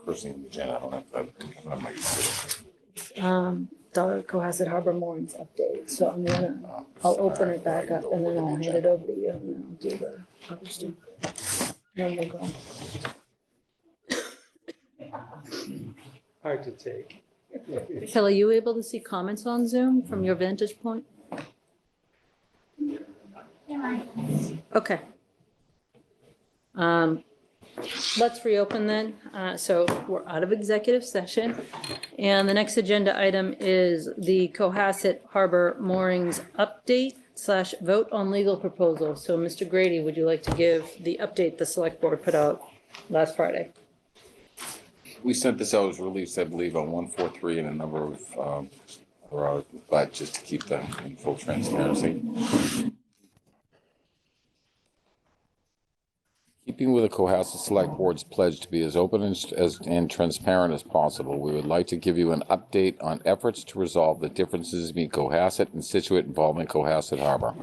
personally, Jen, I don't have that. I might use it. The Cohasset Harbor Moorings update, so I'll open it back up and then I'll hand it over to you and then I'll do the other stuff. Then we'll go. Hard to take. Kelly, are you able to see comments on Zoom from your vantage point? Okay. Let's reopen then. So we're out of executive session. And the next agenda item is the Cohasset Harbor Moorings update / vote on legal proposal. So Mr. Grady, would you like to give the update the select board put out last Friday? We sent this out as release, I believe, on 143 and a number of, but just to keep them in full transparency. Keeping with the Cohasset Select Board's pledge to be as open and transparent as possible, we would like to give you an update on efforts to resolve the differences between Cohasset and Scituate involving Cohasset Harbor.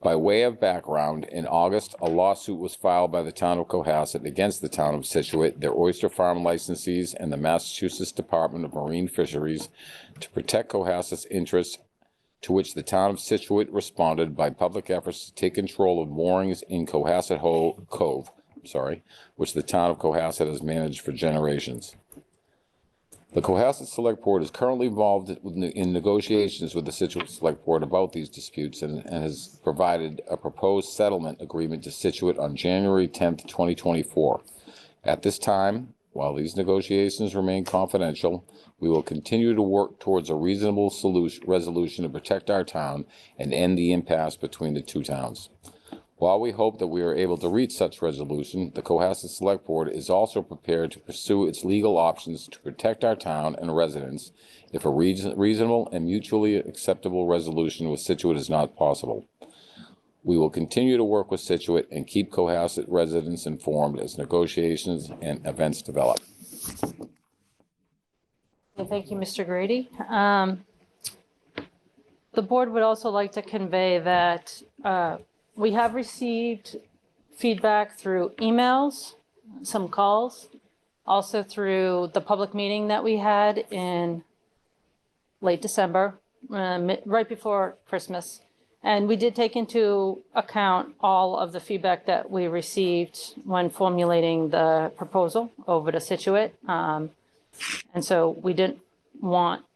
By way of background, in August, a lawsuit was filed by the town of Cohasset against the town of Scituate, their oyster farm licensees, and the Massachusetts Department of Marine Fisheries to protect Cohasset's interests, to which the town of Scituate responded by public efforts to take control of moorings in Cohasset Cove, which the town of Cohasset has managed for generations. The Cohasset Select Board is currently involved in negotiations with the Scituate Select Board about these disputes and has provided a proposed settlement agreement to Scituate on January 10th, 2024. At this time, while these negotiations remain confidential, we will continue to work towards a reasonable resolution to protect our town and end the impasse between the two towns. While we hope that we are able to reach such resolution, the Cohasset Select Board is also prepared to pursue its legal options to protect our town and residents if a reasonable and mutually acceptable resolution with Scituate is not possible. We will continue to work with Scituate and keep Cohasset residents informed as negotiations and events develop. Thank you, Mr. Grady. The board would also like to convey that we have received feedback through emails, some calls, also through the public meeting that we had in late December, right before Christmas. And we did take into account all of the feedback that we received when formulating the proposal over to Scituate. And so we didn't want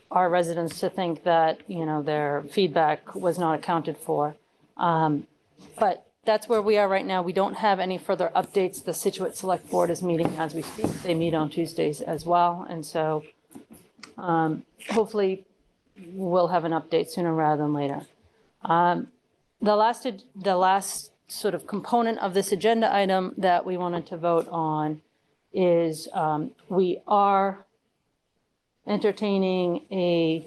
our residents to think that, you know, their feedback was not accounted for. But that's where we are right now. We don't have any further updates. The Scituate Select Board is meeting as we speak. They meet on Tuesdays as well. And so hopefully we'll have an update sooner rather than later. The last sort of component of this agenda item that we wanted to vote on is we are entertaining a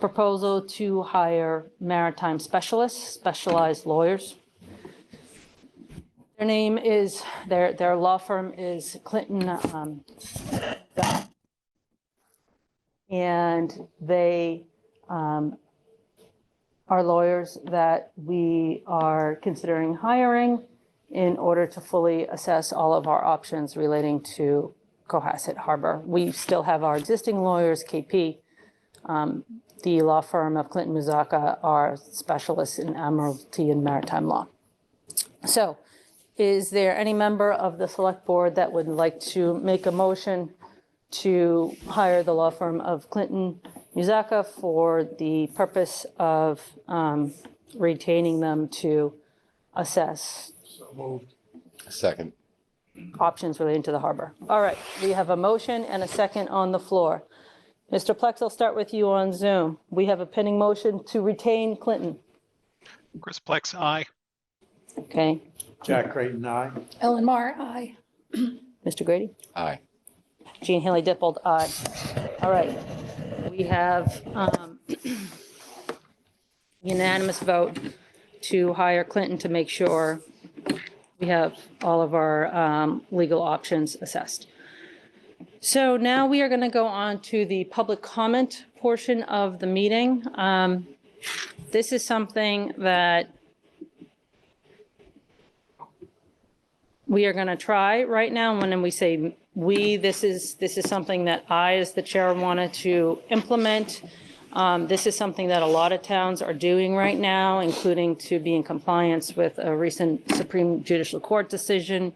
proposal to hire maritime specialists, specialized lawyers. Their name is, their law firm is Clinton, and they are lawyers that we are considering hiring in order to fully assess all of our options relating to Cohasset Harbor. We still have our existing lawyers, KP. The law firm of Clinton Muzaka are specialists in admiralty and maritime law. So is there any member of the select board that would like to make a motion to hire the law firm of Clinton Muzaka for the purpose of retaining them to assess Second. options relating to the harbor? All right, we have a motion and a second on the floor. Mr. Plex, I'll start with you on Zoom. We have a pending motion to retain Clinton. Chris Plex, aye. Okay. Jack Creighton, aye. Ellen Mar, aye. Mr. Grady? Aye. Jean Haley Dippold, aye. All right. We have unanimous vote to hire Clinton to make sure we have all of our legal options assessed. So now we are going to go on to the public comment portion of the meeting. This is something that we are going to try right now. When we say we, this is something that I, as the chair, wanted to implement. This is something that a lot of towns are doing right now, including to be in compliance with a recent Supreme Judicial Court decision.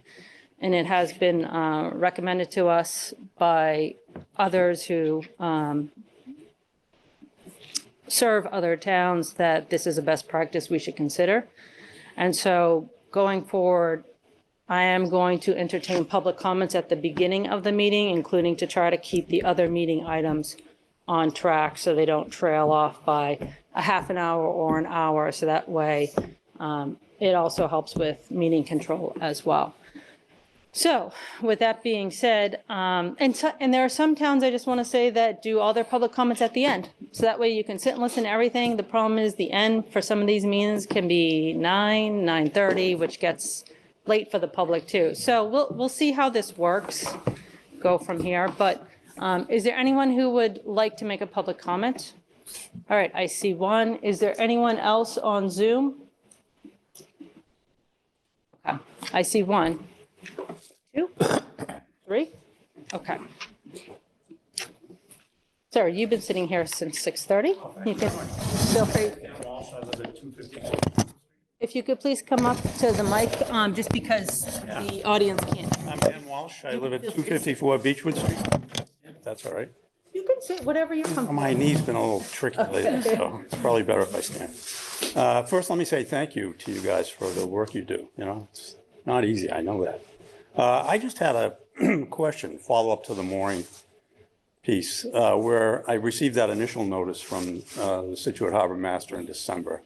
And it has been recommended to us by others who serve other towns that this is a best practice we should consider. And so going forward, I am going to entertain public comments at the beginning of the meeting, including to try to keep the other meeting items on track so they don't trail off by a half an hour or an hour. So that way it also helps with meeting control as well. So with that being said, and there are some towns, I just want to say, that do all their public comments at the end. So that way you can sit and listen to everything. The problem is the end for some of these meetings can be 9:30, which gets late for the public too. So we'll see how this works, go from here. But is there anyone who would like to make a public comment? All right, I see one. Is there anyone else on Zoom? Okay, I see one. 2, 3, okay. Sir, you've been sitting here since 6:30. You can feel free. If you could please come up to the mic, just because the audience can't. I'm Dan Walsh. I live at 254 Beechwood Street. That's all right. You can sit whatever you're comfortable. My knee's been a little tricky lately, so it's probably better if I stand. First, let me say thank you to you guys for the work you do. You know, it's not easy. I know that. I just had a question, follow up to the mooring piece, where I received that initial notice from the Situate Harbor Master in December.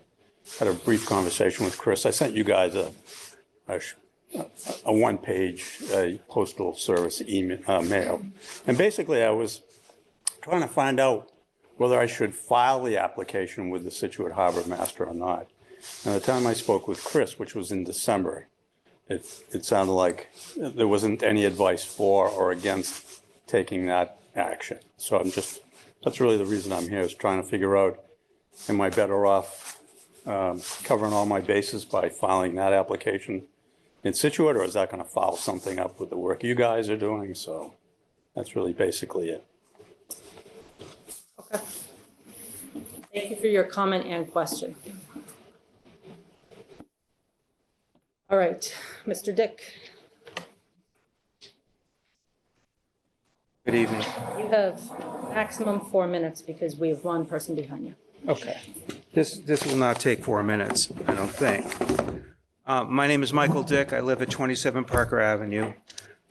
Had a brief conversation with Chris. I sent you guys a one-page postal service email, mail. And basically, I was trying to find out whether I should file the application with the Situate Harbor Master or not. And the time I spoke with Chris, which was in December, it sounded like there wasn't any advice for or against taking that action. So that's really the reason I'm here, is trying to figure out, am I better off covering all my bases by filing that application in Situate, or is that going to follow something up with the work you guys are doing? So that's really basically it. Okay. Thank you for your comment and question. All right, Mr. Dick, Good evening. you have maximum 4 minutes because we have one person behind you. Okay. This will not take 4 minutes, I don't think. My name is Michael Dick. I live at 27 Parker Avenue.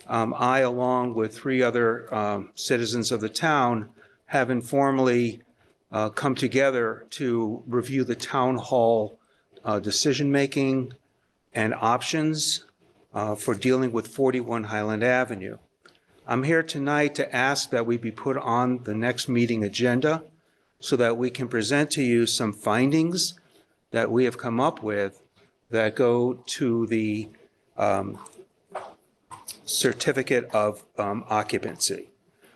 I, along with 3 other citizens of the town, have informally come together to review the town hall decision-making and options for dealing with 41 Highland Avenue. I'm here tonight to ask that we be put on the next meeting agenda so that we can present to you some findings that we have come up with that go to the certificate of occupancy.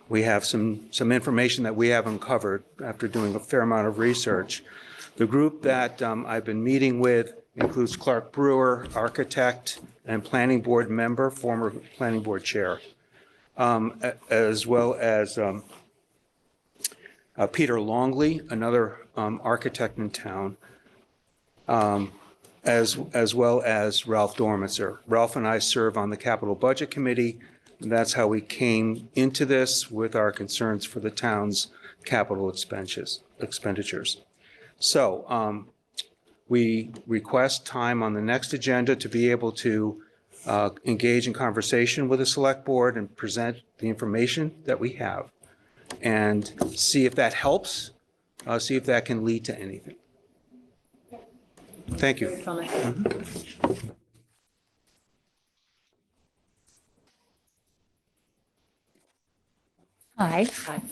We have some information that we have uncovered after doing a fair amount of research. The group that I've been meeting with includes Clark Brewer, architect and planning board member, former planning board chair, as well as Peter Longley, another architect in town, as well as Ralph Dormitzer. Ralph and I serve on the Capital Budget Committee, and that's how we came into this with our concerns for the town's capital expenditures. So we request time on the next agenda to be able to engage in conversation with the select board and present the information that we have and see if that helps, see if that can lead to anything. Thank you. Hi,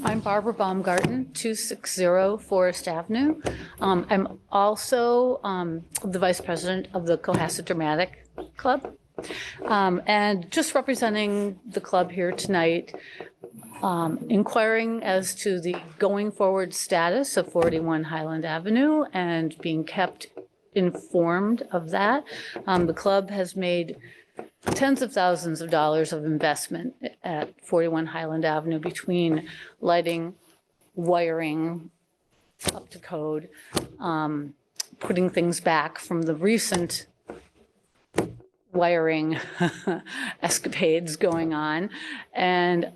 I'm Barbara Baumgarten, 260 Forest Avenue. I'm also the vice president of the Cohasset Dramatic Club. And just representing the club here tonight, inquiring as to the going forward status of 41 Highland Avenue and being kept informed of that. The club has made tens of thousands of dollars of investment at 41 Highland Avenue between lighting, wiring up to code, putting things back from the recent wiring escapades going on, and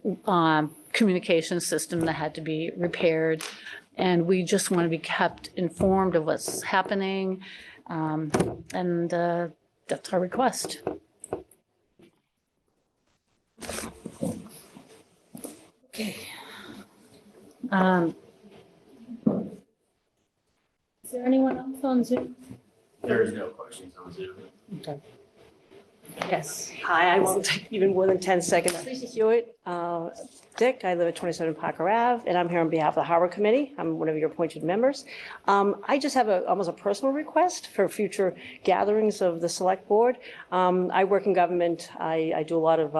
communication system that had to be repaired. And we just want to be kept informed of what's happening. And that's our request. Okay. Is there anyone else on Zoom? There is no questions on Zoom. Yes. Hi, I won't take even more than 10 seconds. Lisa Hewitt, Dick, I live at 27 Parker Ave, and I'm here on behalf of the Harbor Committee. I'm one of your appointed members. I just have almost a personal request for future gatherings of the Select Board. I work in government. I do a lot of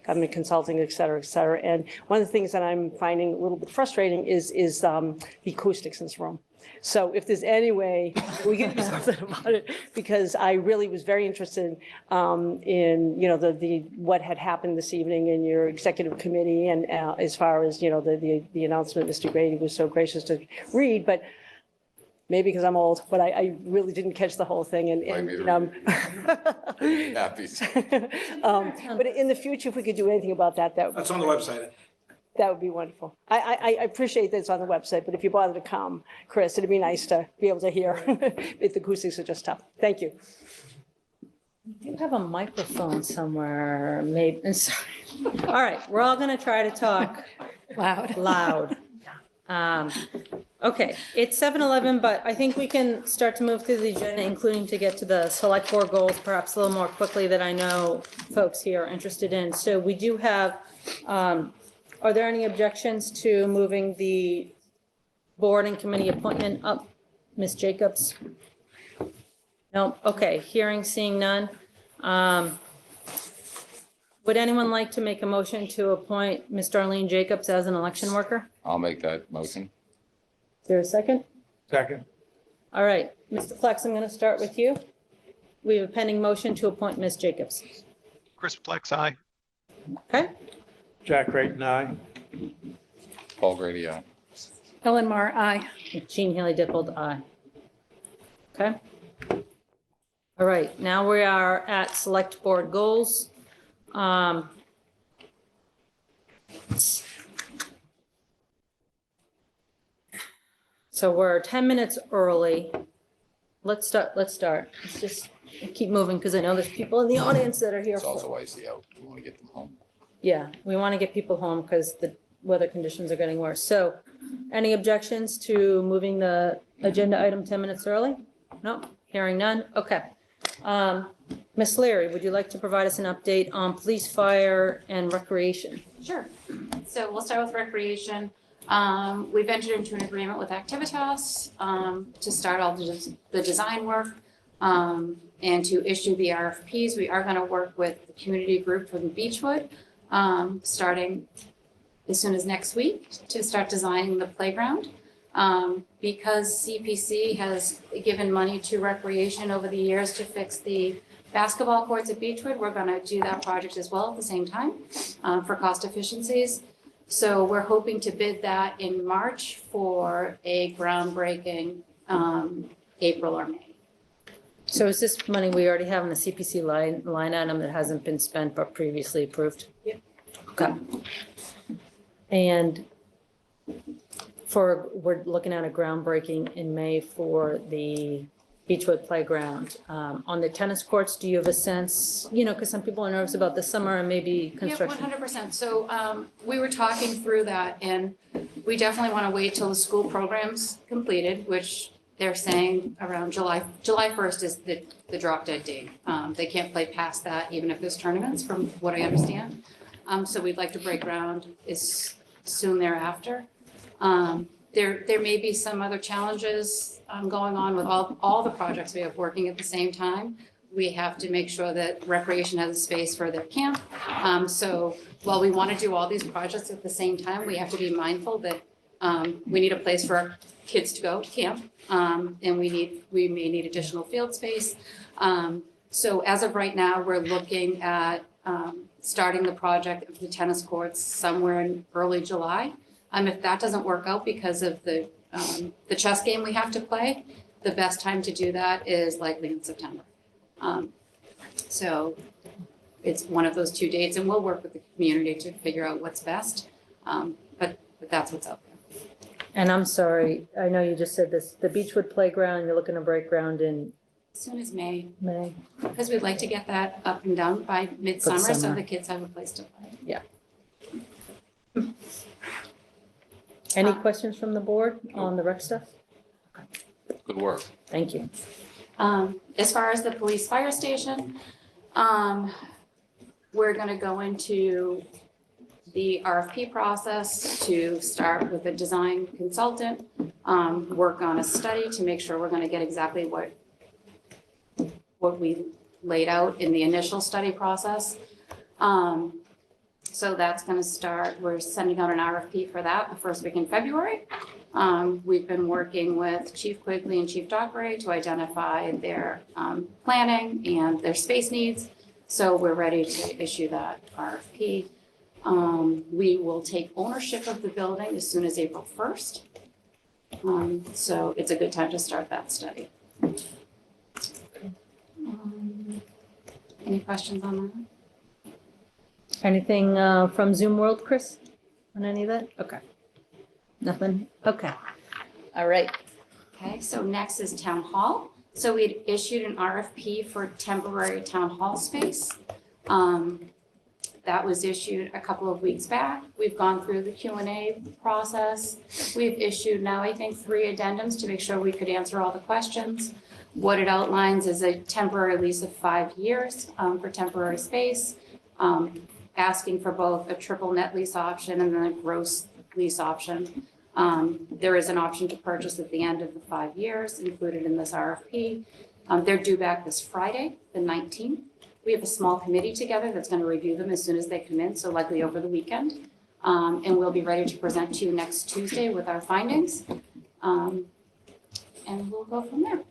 government consulting, et cetera, et cetera. And one of the things that I'm finding a little bit frustrating is the acoustics in this room. So if there's any way we can do something about it, because I really was very interested in, you know, the what had happened this evening in your executive committee, and as far as, you know, the announcement Mr. Grady was so gracious to read, but maybe because I'm old, but I really didn't catch the whole thing, and you know, Happy. but in the future, if we could do anything about that, That's on the website. that would be wonderful. I appreciate that it's on the website, but if you bother to come, Chris, it'd be nice to be able to hear if the acoustics are just tough. Thank you. You have a microphone somewhere, maybe. Sorry. All right, we're all going to try to talk loud. Okay, it's 7:11, but I think we can start to move through the agenda, including to get to the select board goals, perhaps a little more quickly that I know folks here are interested in. So we do have, are there any objections to moving the board and committee appointment up? Ms. Jacobs? No, okay, hearing, seeing none. Would anyone like to make a motion to appoint Ms. Darlene Jacobs as an election worker? I'll make that motion. Is there a second? Second. All right, Mr. Flex, I'm going to start with you. We have a pending motion to appoint Ms. Jacobs. Chris Plex, aye. Okay, Jack Creighton, aye. Paul Grady, aye. Ellen Mar, aye. Jean Haley Dippled, aye. Okay. All right, now we are at select board goals. So we're 10 minutes early. Let's start. Let's just keep moving because I know there's people in the audience that are here. It's also icy out. We want to get them home. Yeah, we want to get people home because the weather conditions are getting worse. So any objections to moving the agenda item 10 minutes early? No, hearing none. Okay. Ms. Leary, would you like to provide us an update on police, fire, and recreation? Sure. So we'll start with recreation. We've entered into an agreement with Activitas to start all the design work and to issue the RFPs. We are going to work with the community group from Beechwood starting as soon as next week to start designing the playground. Because CPC has given money to recreation over the years to fix the basketball courts at Beechwood, we're going to do that project as well at the same time for cost efficiencies. So we're hoping to bid that in March for a groundbreaking April or May. So is this money we already have in the CPC line item that hasn't been spent but previously approved? Yep. Okay. And we're looking at a groundbreaking in May for the Beechwood Playground. On the tennis courts, do you have a sense, you know, because some people are nervous about the summer and maybe Yeah, construction? 100%. So we were talking through that, and we definitely want to wait till the school program's completed, which they're saying around July 1st is the drop dead date. They can't play past that, even if there's tournaments, from what I understand. So we'd like to break ground as soon thereafter. There may be some other challenges going on with all the projects we have working at the same time. We have to make sure that recreation has a space for their camp. So while we want to do all these projects at the same time, we have to be mindful that we need a place for our kids to go to camp, and we may need additional field space. So as of right now, we're looking at starting the project of the tennis courts somewhere in early July. If that doesn't work out because of the chess game we have to play, the best time to do that is likely in September. So it's one of those two dates, and we'll work with the community to figure out what's best. But that's what's out there. And I'm sorry, I know you just said this, the Beechwood Playground, you're looking to break ground in As soon as May, May? because we'd like to get that up and done by midsummer so summer. the kids have a place to play. Any questions from the board on the rec stuff? Good work. Thank you. As far as the police fire station, we're gonna go into the RFP process to start with a design consultant, work on a study to make sure we're gonna get exactly what we laid out in the initial study process. So that's gonna start, we're sending out an RFP for that the first week in February. We've been working with Chief Quigley and Chief Dockeray to identify their planning and their space needs. So we're ready to issue that RFP. We will take ownership of the building as soon as April 1st. So it's a good time to start that study. Any questions on that? Anything from Zoom World, Chris, on any of that? Okay. Nothing? Okay. All right. Okay, so next is town hall. So we'd issued an RFP for temporary town hall space. That was issued a couple of weeks back. We've gone through the Q&A process. We've issued now, I think, 3 addendums to make sure we could answer all the questions. What it outlines is a temporary lease of 5 years for temporary space, asking for both a triple net lease option and then a gross lease option. There is an option to purchase at the end of the 5 years included in this RFP. They're due back this Friday, the 19th. We have a small committee together that's going to review them as soon as they come in, so likely over the weekend. And we'll be ready to present to you next Tuesday with our findings. And we'll go from there.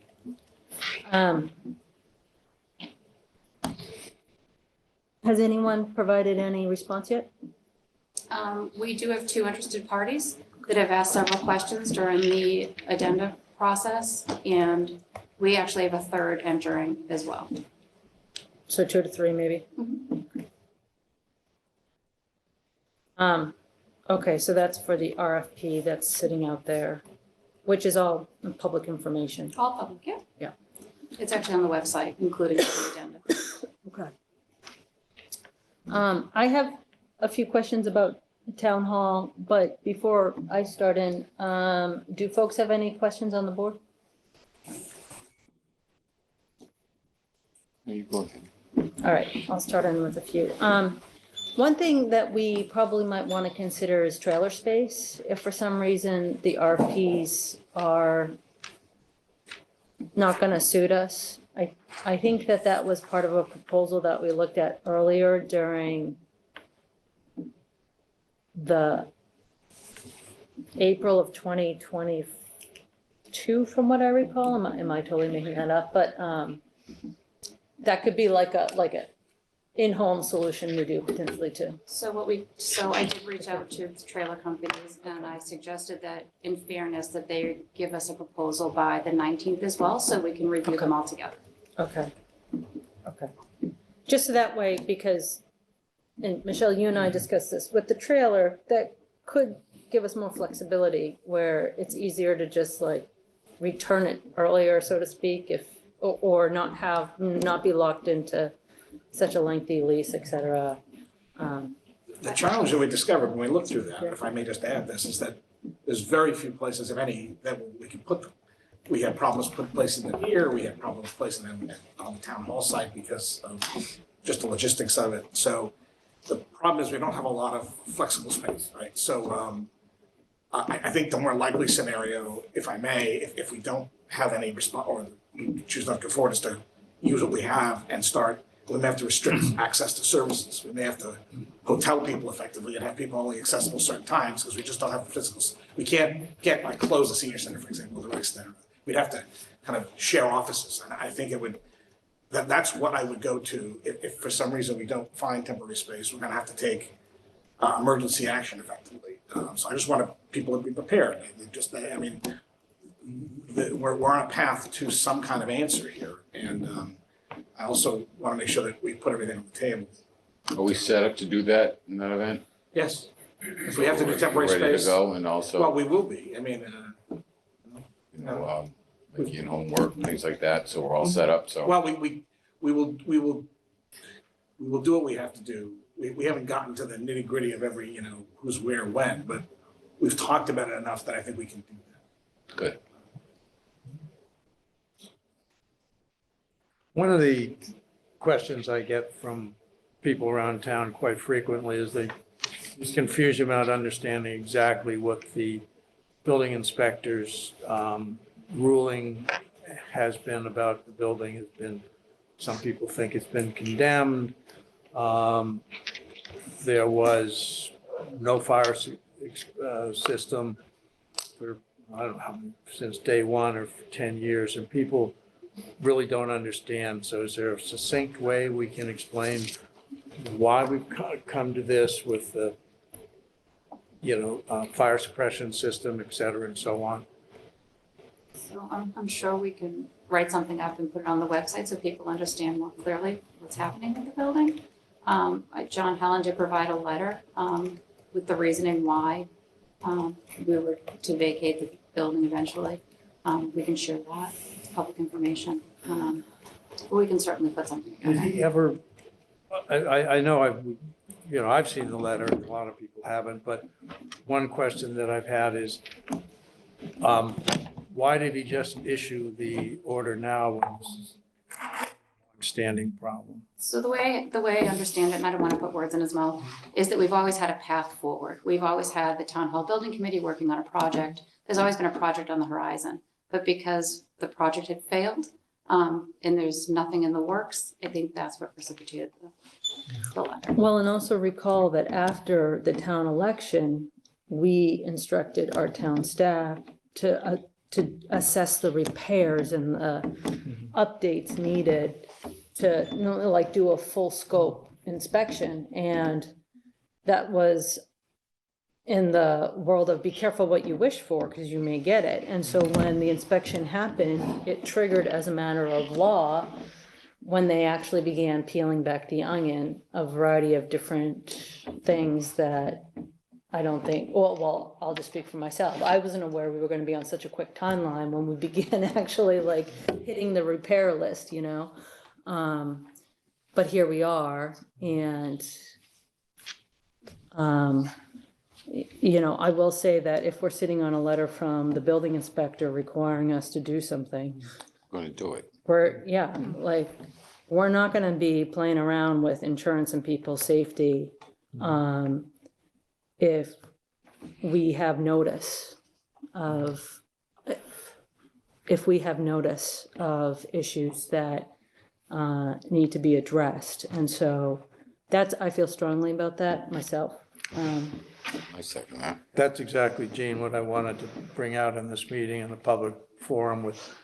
Has anyone provided any response yet? We do have 2 interested parties that have asked several questions during the addenda process, and we actually have a 3rd entering as well. So 2 to 3, maybe? Okay, so that's for the RFP that's sitting out there, which is all public information. All public, yeah. Yeah. It's actually on the website, including the addenda. Okay. I have a few questions about town hall, but before I start in, do folks have any questions on the board? You go ahead. All right, I'll start in with a few. One thing that we probably might want to consider is trailer space. If for some reason the RFPs are not going to suit us, I think that was part of a proposal that we looked at earlier during the April of 2022, from what I recall. Am I totally making that up? But that could be like a in-home solution we do potentially too. So I did reach out to the trailer companies, and I suggested that in fairness, that they give us a proposal by the 19th as well, so we can review them all together. Okay. Okay. Just so that way, because, and Michelle, you and I discussed this, with the trailer, that could give us more flexibility where it's easier to just like return it earlier, so to speak, or not be locked into such a lengthy lease, et cetera. The challenge that we discovered when we looked through that, if I may just add this, is that there's very few places, if any, that we can put them. We had problems placing them here, we had problems placing them on the town hall site because of just the logistics of it. So the problem is we don't have a lot of flexible space, right? So I think the more likely scenario, if I may, if we don't have any response, or we choose not to go forward, is to use what we have and start. We may have to restrict access to services. We may have to hotel people effectively and have people only accessible certain times because we just don't have the physicals. We can't close the senior center, for example, the rec center. We'd have to kind of share offices. And I think that's what I would go to if for some reason we don't find temporary space, we're gonna have to take emergency action effectively. So I just want people to be prepared. I mean, we're on a path to some kind of answer here. And I also want to make sure that we put everything on the table. Are we set up to do that in that event? Yes. If we have to do temporary Ready to space, go, and well, also, we will be. I mean, making homework and things like that, so we're all set up, so. well, we will do what we have to do. We haven't gotten to the nitty gritty of every, who's where, when, but we've talked about it enough that I think we can do that. Good. One of the questions I get from people around town quite frequently is there's confusion about understanding exactly what the building inspector's ruling has been about the building. Has been, some people think it's been condemned. There was no fire system for, I don't know, how many, since day one or for 10 years, and people really don't understand. So is there a succinct way we can explain why we've come to this with the, fire suppression system, et cetera, and so on? So I'm sure we can write something up and put it on the website so people understand more clearly what's happening with the building. John Helen did provide a letter with the reasoning why we were to vacate the building eventually. We can share that, it's public information. But we can certainly put something Did together. he ever, I know I've seen the letter, a lot of people haven't, but one question that I've had is, why did he just issue the order now when this is a standing problem? So the way I understand it, and I don't want to put words in his mouth, is that we've always had a path forward. We've always had the Town Hall Building Committee working on a project. There's always been a project on the horizon. But because the project had failed, and there's nothing in the works, I think that's what precipitated the letter. Well, and also recall that after the town election, we instructed our town staff to assess the repairs and the updates needed to do a full scope inspection. And that was in the world of be careful what you wish for, because you may get it. And so when the inspection happened, it triggered as a matter of law when they actually began peeling back the onion, a variety of different things that I don't think, well, I'll just speak for myself. I wasn't aware we were going to be on such a quick timeline when we began actually hitting the repair list, but here we are. And, I will say that if we're sitting on a letter from the building inspector requiring us to do something, Going to do it. we're not going to be playing around with insurance and people's safety if we have notice of issues that need to be addressed. And so I feel strongly about that myself. I second that. That's exactly, Gene, what I wanted to bring out in this meeting in the public forum with,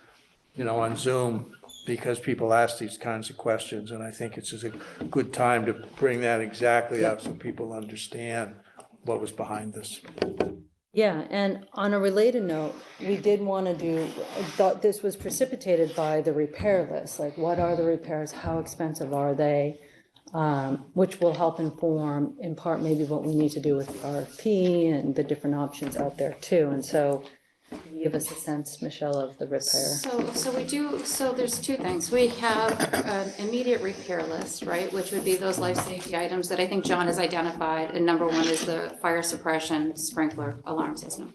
on Zoom, because people ask these kinds of questions. And I think it's just a good time to bring that exactly out so people understand what was behind this. Yeah, and on a related note, we did want to thought this was precipitated by the repair list, like what are the repairs, how expensive are they? Which will help inform in part maybe what we need to do with RFP and the different options out there too. And so give us a sense, Michelle, of the repair. So there's two things. We have an immediate repair list, right? Which would be those life safety items that I think John has identified. And number one is the fire suppression sprinkler alarm system.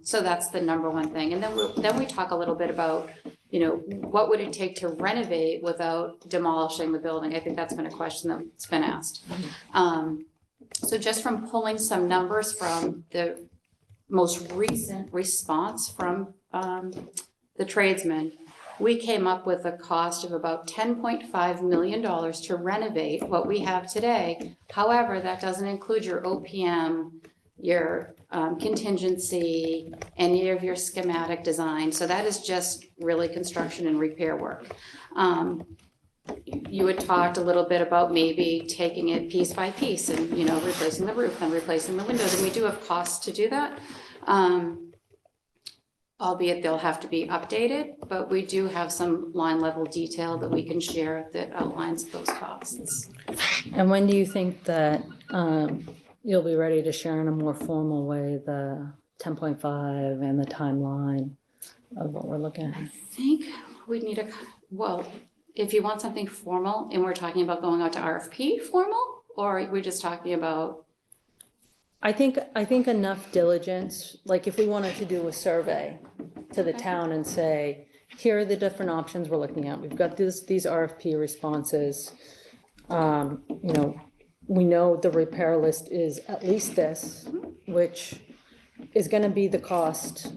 So that's the number one thing. And then we talk a little bit about, what would it take to renovate without demolishing the building? I think that's been a question that's been asked. So just from pulling some numbers from the most recent response from the tradesmen, we came up with a cost of about $10.5 million to renovate what we have today. However, that doesn't include your OPM, your contingency, any of your schematic design. So that is just really construction and repair work. You had talked a little bit about maybe taking it piece by piece and, you know, replacing the roof and replacing the windows, and we do have costs to do that. Albeit they'll have to be updated, but we do have some line level detail that we can share that outlines those costs. And when do you think that you'll be ready to share in a more formal way the 10.5 and the timeline of what we're looking at? I think we'd need well, if you want something formal and we're talking about going out to RFP formal, or are we just talking about? I think enough diligence, like if we wanted to do a survey to the town and say, here are the different options we're looking at. We've got these RFP responses. You know, we know the repair list is at least this, which is going to be the cost,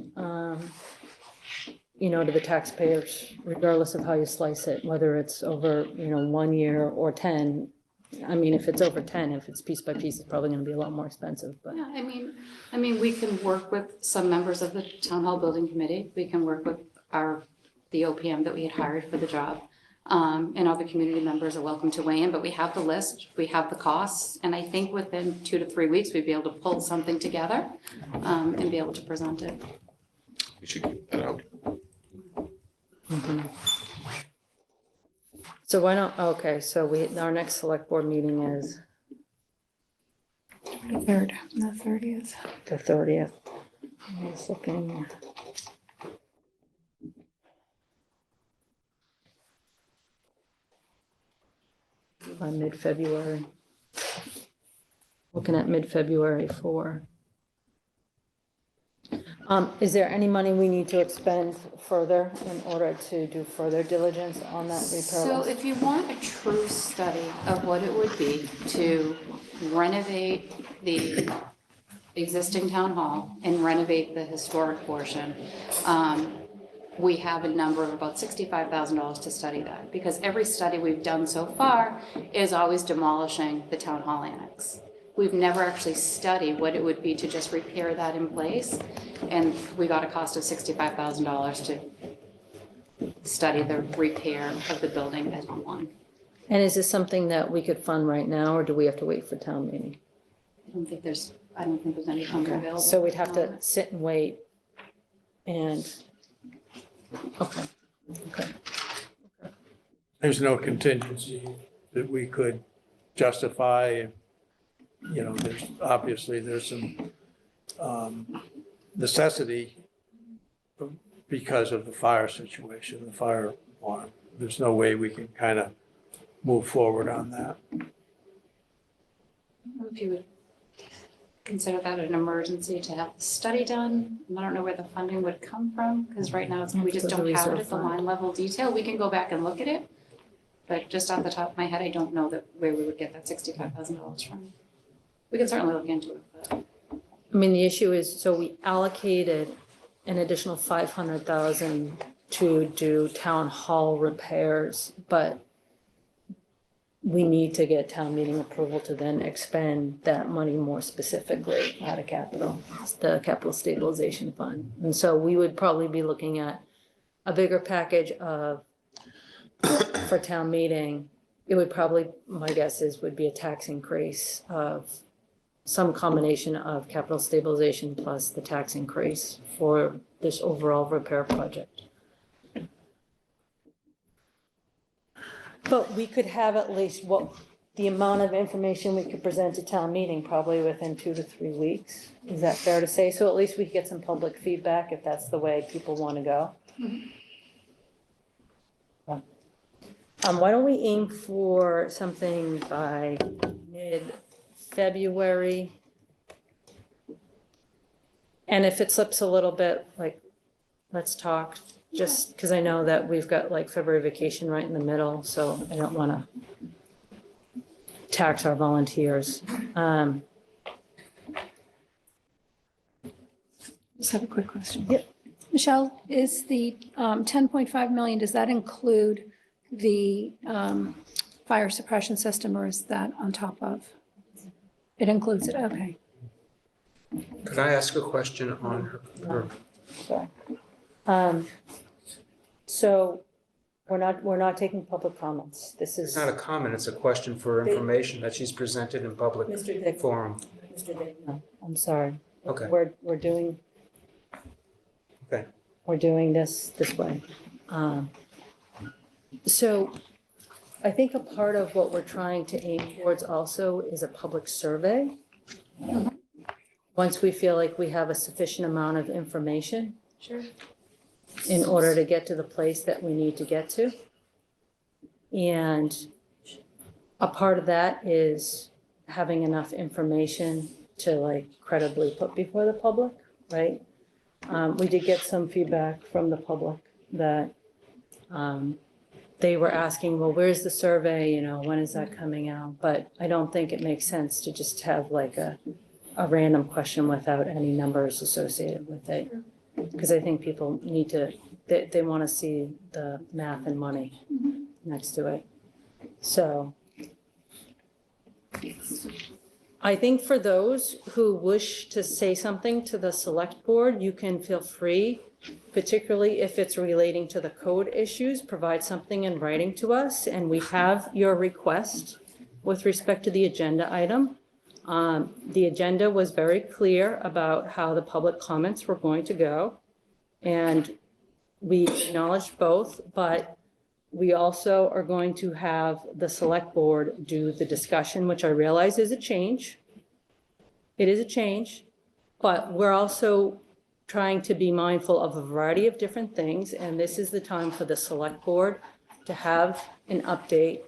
you know, to the taxpayers, regardless of how you slice it, whether it's over, you know, 1 year or 10. I mean, if it's over 10, if it's piece by piece, it's probably going to be a lot more expensive, but. Yeah, I mean, we can work with some members of the Town Hall Building Committee. We can work with the OPM that we had hired for the job. And other community members are welcome to weigh in, but we have the list, we have the costs, and I think within 2 to 3 weeks, we'd be able to pull something together and be able to present it. We should get that out. So why not, okay, so our next select board meeting is The 3rd, the 30th. the 30th. I was looking. By mid-February. Looking at mid-February for. Is there any money we need to expend further in order to do further diligence on that repair So list? if you want a true study of what it would be to renovate the existing town hall and renovate the historic portion, we have a number of about $65,000 to study that, because every study we've done so far is always demolishing the town hall annex. We've never actually studied what it would be to just repair that in place, and we got a cost of $65,000 to study the repair of the building as one. And is this something that we could fund right now, or do we have to wait for town meeting? I don't think there's any funding available. So we'd have to sit and wait and, okay. There's no contingency that we could justify. You know, there's some necessity because of the fire situation, the fire alarm. There's no way we can kind of move forward on that. If you would consider that an emergency to have the study done, I don't know where the funding would come from, because right now we just don't have it at the line level detail. We can go back and look at it, but just off the top of my head, I don't know where we would get that $65,000 from. We can certainly look into it, but. I mean, the issue is, so we allocated an additional 500,000 to do town hall repairs, but we need to get town meeting approval to then expend that money more specifically out of the capital stabilization fund. And so we would probably be looking at a bigger package for town meeting. It would probably, my guess is, would be a tax increase of some combination of capital stabilization plus the tax increase for this overall repair project. But we could have at least the amount of information we could present to town meeting probably within 2 to 3 weeks. Is that fair to say? So at least we could get some public feedback if that's the way people want to go. Why don't we aim for something by mid-February? And if it slips a little bit, like, let's talk, just because I know that we've got like February vacation right in the middle, so I don't want to tax our volunteers. Just have a quick question. Yep. Michelle, is the 10.5 million, does that include the fire suppression system, or is that on top of? It includes it, okay. Could I ask a question on her? Sorry. So we're not taking public comments. This is. It's not a comment, it's a question for information that she's presented in public Mr. Dick. forum. Mr. Dick, no, I'm sorry. Okay. We're doing. Okay. We're doing this way. So I think a part of what we're trying to aim towards also is a public survey. Once we feel like we have a sufficient amount of information. Sure. In order to get to the place that we need to get to. And a part of that is having enough information to like credibly put before the public, right? We did get some feedback from the public that they were asking, well, where's the survey? You know, when is that coming out? But I don't think it makes sense to just have like a random question without any numbers associated with it. Because I think people need to, they want to see the math and money next to it. So I think for those who wish to say something to the select board, you can feel free, particularly if it's relating to the code issues, provide something in writing to us. And we have your request with respect to the agenda item. The agenda was very clear about how the public comments were going to go. And we acknowledged both, but we also are going to have the select board do the discussion, which I realize is a change. It is a change, but we're also trying to be mindful of a variety of different things. And this is the time for the select board to have an update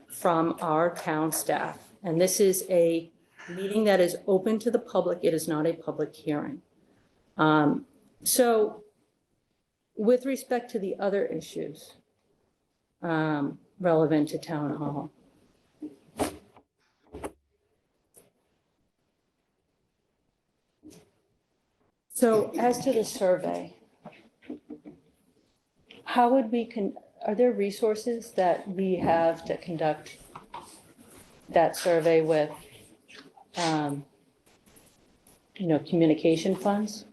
from our town staff. And this is a meeting that is open to the public. It is not a public hearing. So with respect to the other issues relevant to town hall. So as to the survey, how would we are there resources that we have to conduct that survey with, communication funds?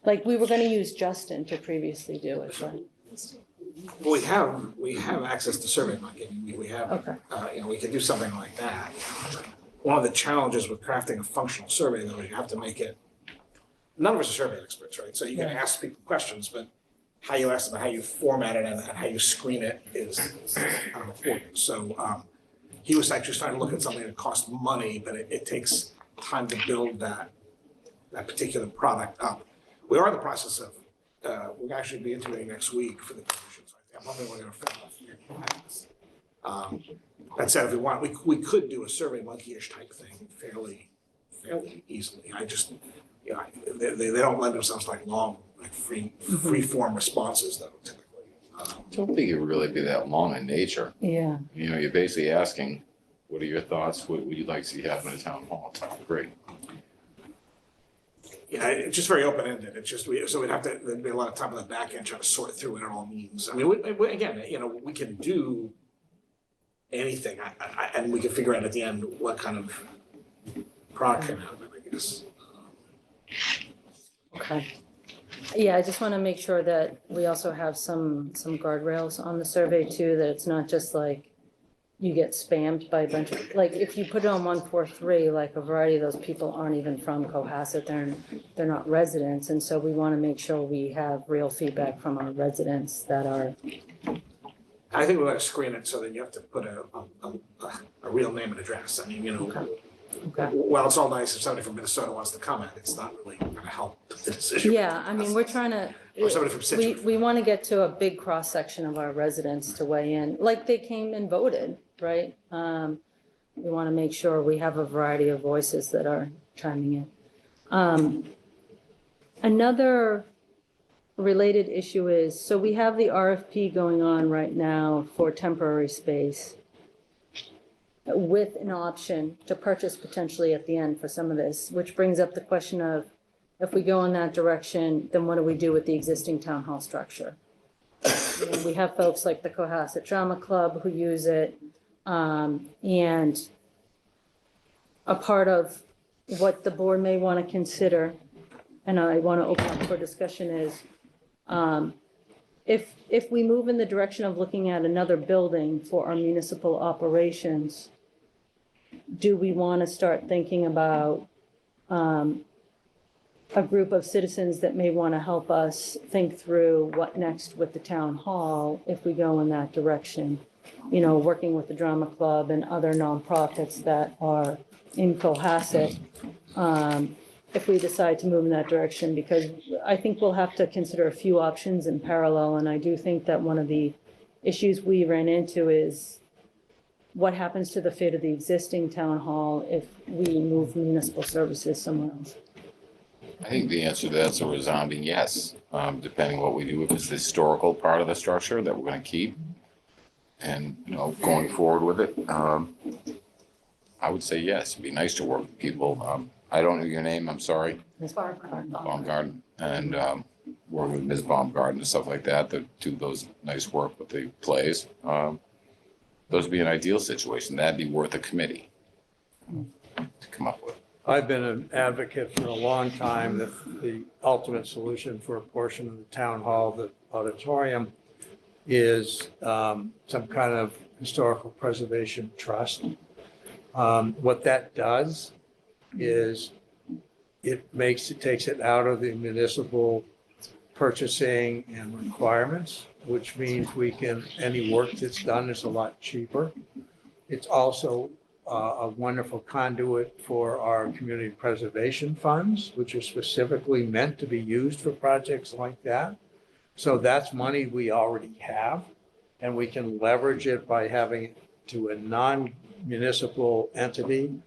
Like we were going to use Justin to previously do it, but. We have access to survey monkey. We have, Okay. we can do something like that. One of the challenges with crafting a functional survey, though, is you have to make it, none of us are survey experts, right? So you can ask people questions, but how you ask them, how you format it, and how you screen it is important. So he was actually trying to look at something that costs money, but it takes time to build that particular product up. We are in the process of, we'll actually be interviewing next week for the position, so I'm hoping we're gonna fill out here. That said, if we want, we could do a Survey Monkey-ish type thing fairly easily. I just, they don't lend themselves like long, like free form responses though, typically. I don't think it would really be that long in nature. Yeah. You're basically asking, what are your thoughts? What would you like to see happen in town hall? Great. Yeah, it's just very open-ended. It's just, so we'd have to, thered be a lot of time on the back end trying to sort through what it all means. I mean, again, we can do anything, and we can figure out at the end what kind of product can happen, I guess. Okay. Yeah, I just want to make sure that we also have some guardrails on the survey too, that it's not just like you get spammed by a bunch of, like, if you put it on 143, like a variety of those people aren't even from Cohasset, they're not residents. And so we want to make sure we have real feedback from our residents that are. I think we want to screen it so that you have to put a real name and address. I mean, Okay. Well, it's all nice if somebody from Minnesota wants to comment, it's not really going to help the decision. Yeah, I mean, we're trying to. Or somebody from Situate. We want to get to a big cross-section of our residents to weigh in, like they came and voted, right? We want to make sure we have a variety of voices that are chiming in. Another related issue is, so we have the RFP going on right now for temporary space with an option to purchase potentially at the end for some of this, which brings up the question of, if we go in that direction, then what do we do with the existing town hall structure? We have folks like the Cohasset Drama Club who use it, and a part of what the board may want to consider, and I want to open up for discussion, is if we move in the direction of looking at another building for our municipal operations, do we want to start thinking about a group of citizens that may want to help us think through what next with the town hall if we go in that direction? You know, working with the drama club and other nonprofits that are in Cohasset, if we decide to move in that direction, because I think we'll have to consider a few options in parallel. And I do think that one of the issues we ran into is what happens to the fate of the existing town hall if we move municipal services somewhere else? I think the answer to that's a resounding yes, depending what we do, if it's the historical part of the structure that we're going to keep and, you know, going forward with it. I would say yes. It'd be nice to work with people. I don't know your name, I'm sorry. Ms. Baumgarten. Baumgarten, and working with Ms. Baumgarten and stuff like that do those nice work with the plays. Those would be an ideal situation. That'd be worth a committee to come up with. I've been an advocate for a long time that the ultimate solution for a portion of the town hall, the auditorium, is some kind of historical preservation trust. What that does is it takes it out of the municipal purchasing and requirements, which means any work that's done is a lot cheaper. It's also a wonderful conduit for our community preservation funds, which are specifically meant to be used for projects like that. So that's money we already have, and we can leverage it by having it to a non-municipal entity,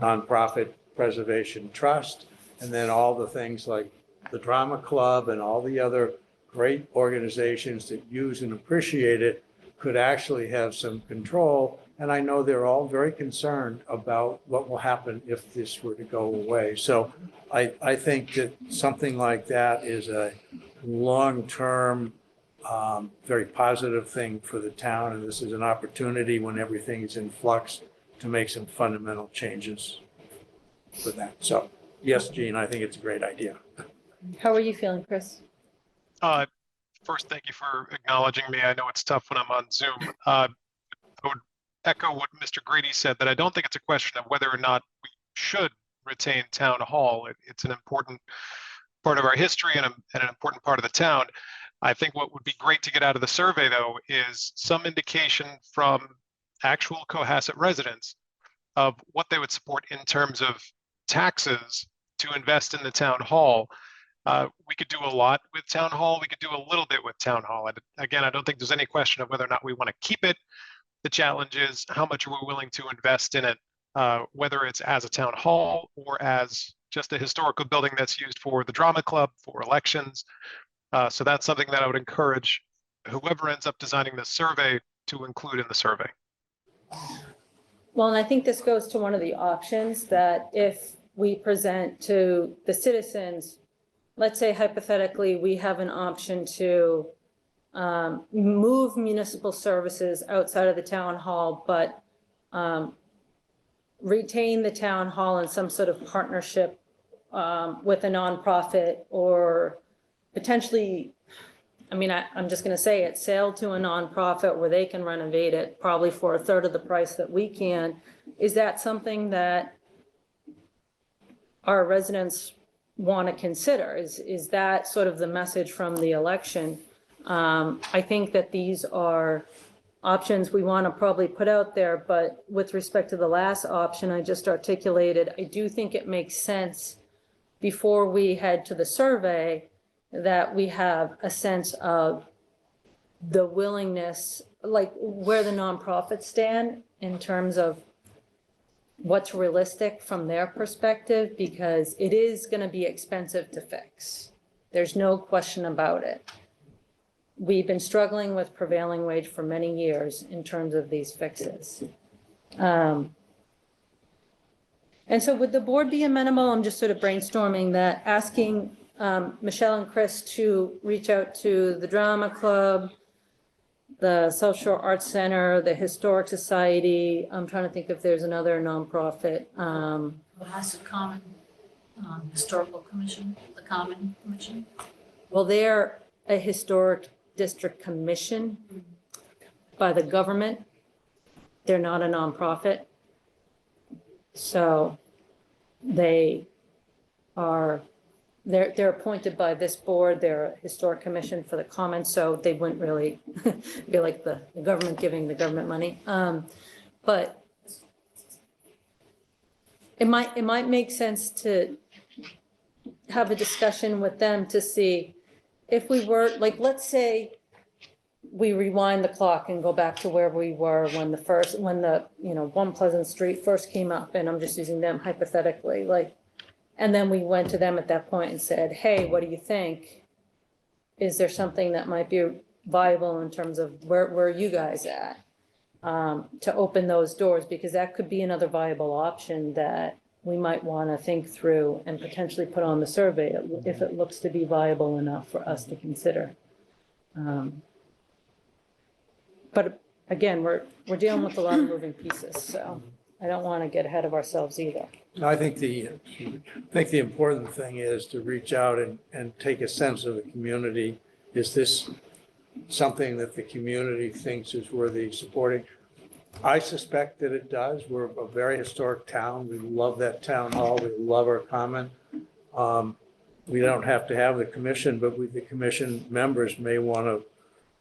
nonprofit preservation trust, and then all the things like the drama club and all the other great organizations that use and appreciate it could actually have some control. And I know they're all very concerned about what will happen if this were to go away. So I think that something like that is a long-term, very positive thing for the town. And this is an opportunity when everything is in flux to make some fundamental changes for that. So yes, Gene, I think it's a great idea. How are you feeling, Chris? First, thank you for acknowledging me. I know it's tough when I'm on Zoom. I would echo what Mr. Grady said, that I don't think it's a question of whether or not we should retain town hall. It's an important part of our history and an important part of the town. I think what would be great to get out of the survey, though, is some indication from actual Cohasset residents of what they would support in terms of taxes to invest in the town hall. We could do a lot with town hall. We could do a little bit with town hall. And again, I don't think there's any question of whether or not we want to keep it. The challenge is how much are we willing to invest in it, whether it's as a town hall or as just a historical building that's used for the drama club, for elections. So that's something that I would encourage whoever ends up designing this survey to include in the survey. Well, and I think this goes to one of the options that if we present to the citizens, let's say hypothetically, we have an option to move municipal services outside of the town hall, but retain the town hall in some sort of partnership with a nonprofit, or potentially, I mean, I'm just going to say it, sale to a nonprofit where they can renovate it probably for a third of the price that we can. Is that something that our residents want to consider? Is that sort of the message from the election? I think that these are options we want to probably put out there, but with respect to the last option I just articulated, I do think it makes sense before we head to the survey that we have a sense of the willingness, like where the nonprofits stand in terms of what's realistic from their perspective, because it is going to be expensive to fix. There's no question about it. We've been struggling with prevailing wage for many years in terms of these fixes. And so would the board be amenable, I'm just sort of brainstorming that, asking Michelle and Chris to reach out to the drama club, the South Shore Arts Center, the Historic Society. I'm trying to think if there's another nonprofit. Cohasset Common Historical Commission, the Common Commission? Well, they're a historic district commission by the government. They're not a nonprofit. So they're appointed by this board. They're a historic commission for the commons, so they wouldn't really be like the government giving the government money. But it might make sense to have a discussion with them to see if we were, like, let's say we rewind the clock and go back to where we were when the One Pleasant Street first came up, and I'm just using them hypothetically, like, and then we went to them at that point and said, hey, what do you think? Is there something that might be viable in terms of where are you guys at? To open those doors, because that could be another viable option that we might want to think through and potentially put on the survey if it looks to be viable enough for us to consider. But again, we're dealing with a lot of moving pieces, so I don't want to get ahead of ourselves either. I think the important thing is to reach out and take a sense of the community. Is this something that the community thinks is worthy of supporting? I suspect that it does. We're a very historic town. We love that town hall. We love our common. We don't have to have the commission, but the commission members may want to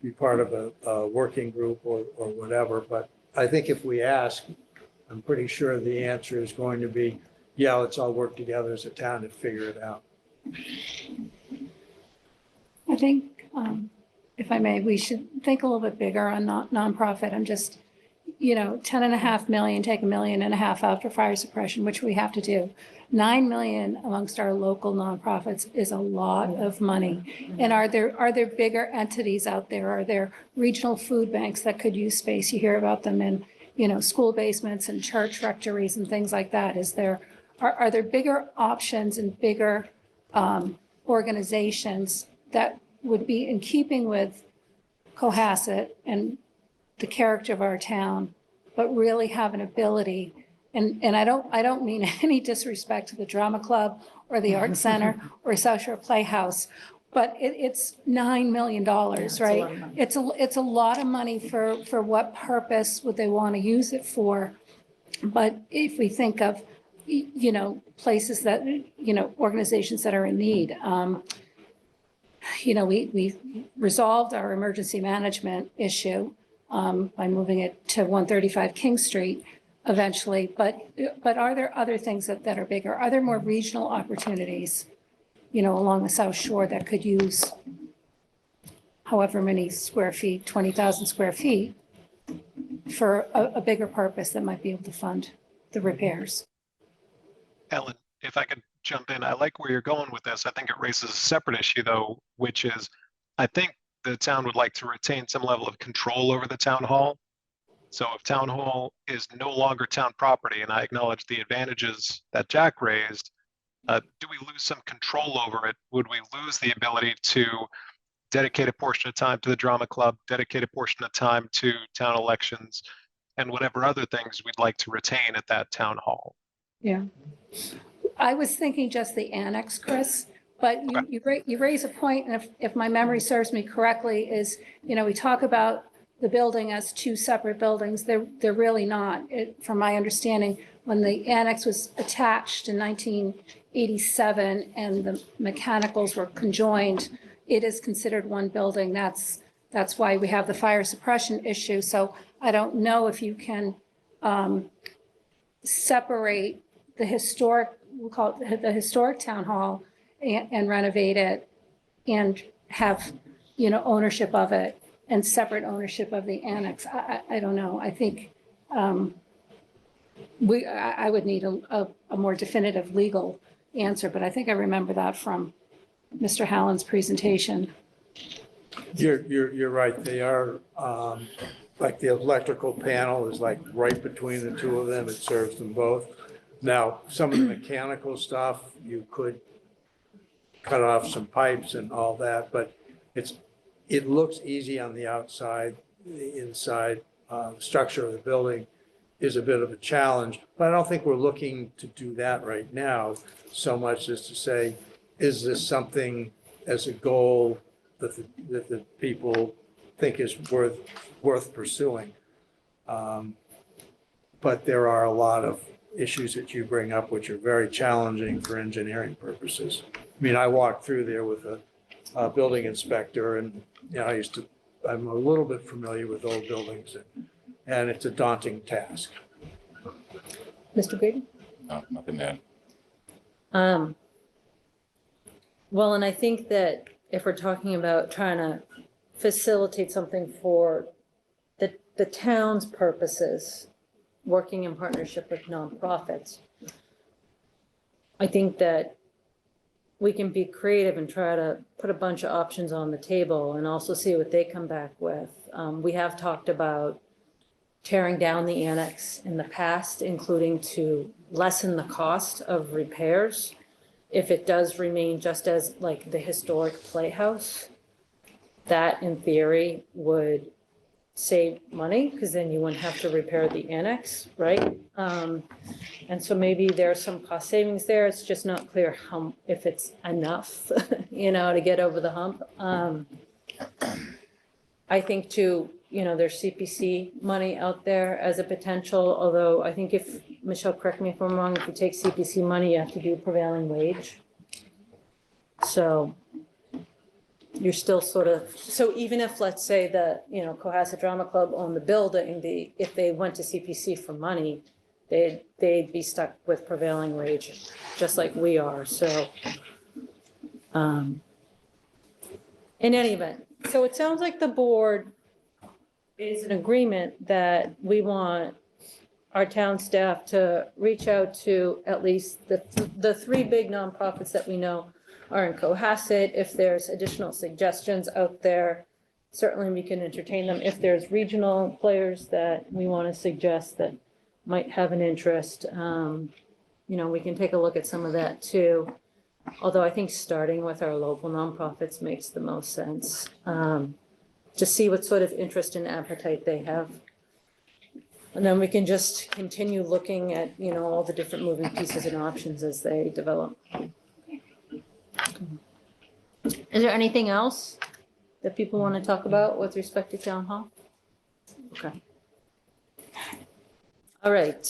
be part of a working group or whatever. But I think if we ask, I'm pretty sure the answer is going to be, yeah, let's all work together as a town to figure it out. I think, if I may, we should think a little bit bigger on nonprofit. I'm just, 10.5 million, take $1.5 million out for fire suppression, which we have to do. 9 million amongst our local nonprofits is a lot of money. And are there bigger entities out there? Are there regional food banks that could use space? You hear about them in, school basements and church rectories and things like that. Are there bigger options and bigger organizations that would be in keeping with Cohasset and the character of our town, but really have an ability? And I don't mean any disrespect to the drama club or the art center or South Shore Playhouse, but it's $9 million, right? It's a lot of money for what purpose would they want to use it for? But if we think of, places that, organizations that are in need, we resolved our emergency management issue by moving it to 135 King Street eventually. But are there other things that are bigger? Are there more regional opportunities, along the South Shore that could use however many square feet, 20,000 square feet, for a bigger purpose that might be able to fund the repairs? Ellen, if I could jump in, I like where you're going with this. I think it raises a separate issue, though, which is I think the town would like to retain some level of control over the town hall. So if town hall is no longer town property, and I acknowledge the advantages that Jack raised, do we lose some control over it? Would we lose the ability to dedicate a portion of time to the drama club, dedicate a portion of time to town elections, and whatever other things we'd like to retain at that town hall? Yeah. I was thinking just the annex, Chris, but you raise a point, and if my memory serves me correctly, is, we talk about the building as two separate buildings. They're really not. From my understanding, when the annex was attached in 1987 and the mechanicals were conjoined, it is considered one building. That's why we have the fire suppression issue. So I don't know if you can separate the historic, we'll call it the historic town hall, and renovate it and have, ownership of it and separate ownership of the annex. I don't know. I think I would need a more definitive legal answer, but I think I remember that from Mr. Hallen's presentation. You're right. They are, like the electrical panel is like right between the two of them. It serves them both. Now, some of the mechanical stuff, you could cut off some pipes and all that, but it looks easy on the outside. The inside structure of the building is a bit of a challenge. But I don't think we're looking to do that right now so much as to say, is this something as a goal that the people think is worth pursuing? But there are a lot of issues that you bring up which are very challenging for engineering purposes. I mean, I walked through there with a building inspector, and I'm a little bit familiar with old buildings, and it's a daunting task. Mr. Grady? No, nothing to add. Well, and I think that if we're talking about trying to facilitate something for the town's purposes, working in partnership with nonprofits, I think that we can be creative and try to put a bunch of options on the table and also see what they come back with. We have talked about tearing down the annex in the past, including to lessen the cost of repairs if it does remain just as like the historic Playhouse. That in theory would save money because then you wouldn't have to repair the annex, right? And so maybe there's some cost savings there. It's just not clear if it's enough, to get over the hump. I think too, there's CPC money out there as a potential, although I think if, Michelle, correct me if I'm wrong, if you take CPC money, you have to do prevailing wage. So you're still so even if, let's say Cohasset Drama Club owned the building, if they went to CPC for money, they'd be stuck with prevailing wage, just like we are, so. In any event, so it sounds like the board is in agreement that we want our town staff to reach out to at least the three big nonprofits that we know are in Cohasset. If there's additional suggestions out there, certainly we can entertain them. If there's regional players that we want to suggest that might have an interest, we can take a look at some of that too. Although I think starting with our local nonprofits makes the most sense, to see what sort of interest and appetite they have. And then we can just continue looking at, all the different moving pieces and options as they develop. Is there anything else that people want to talk about with respect to town hall? Okay. All right.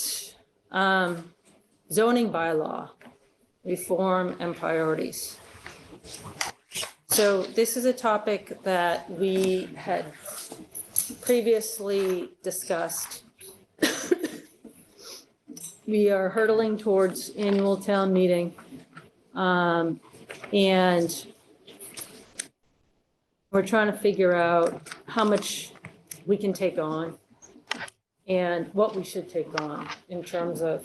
Zoning bylaw, reform and priorities. So this is a topic that we had previously discussed. We are hurtling towards annual town meeting. And we're trying to figure out how much we can take on and what we should take on in terms of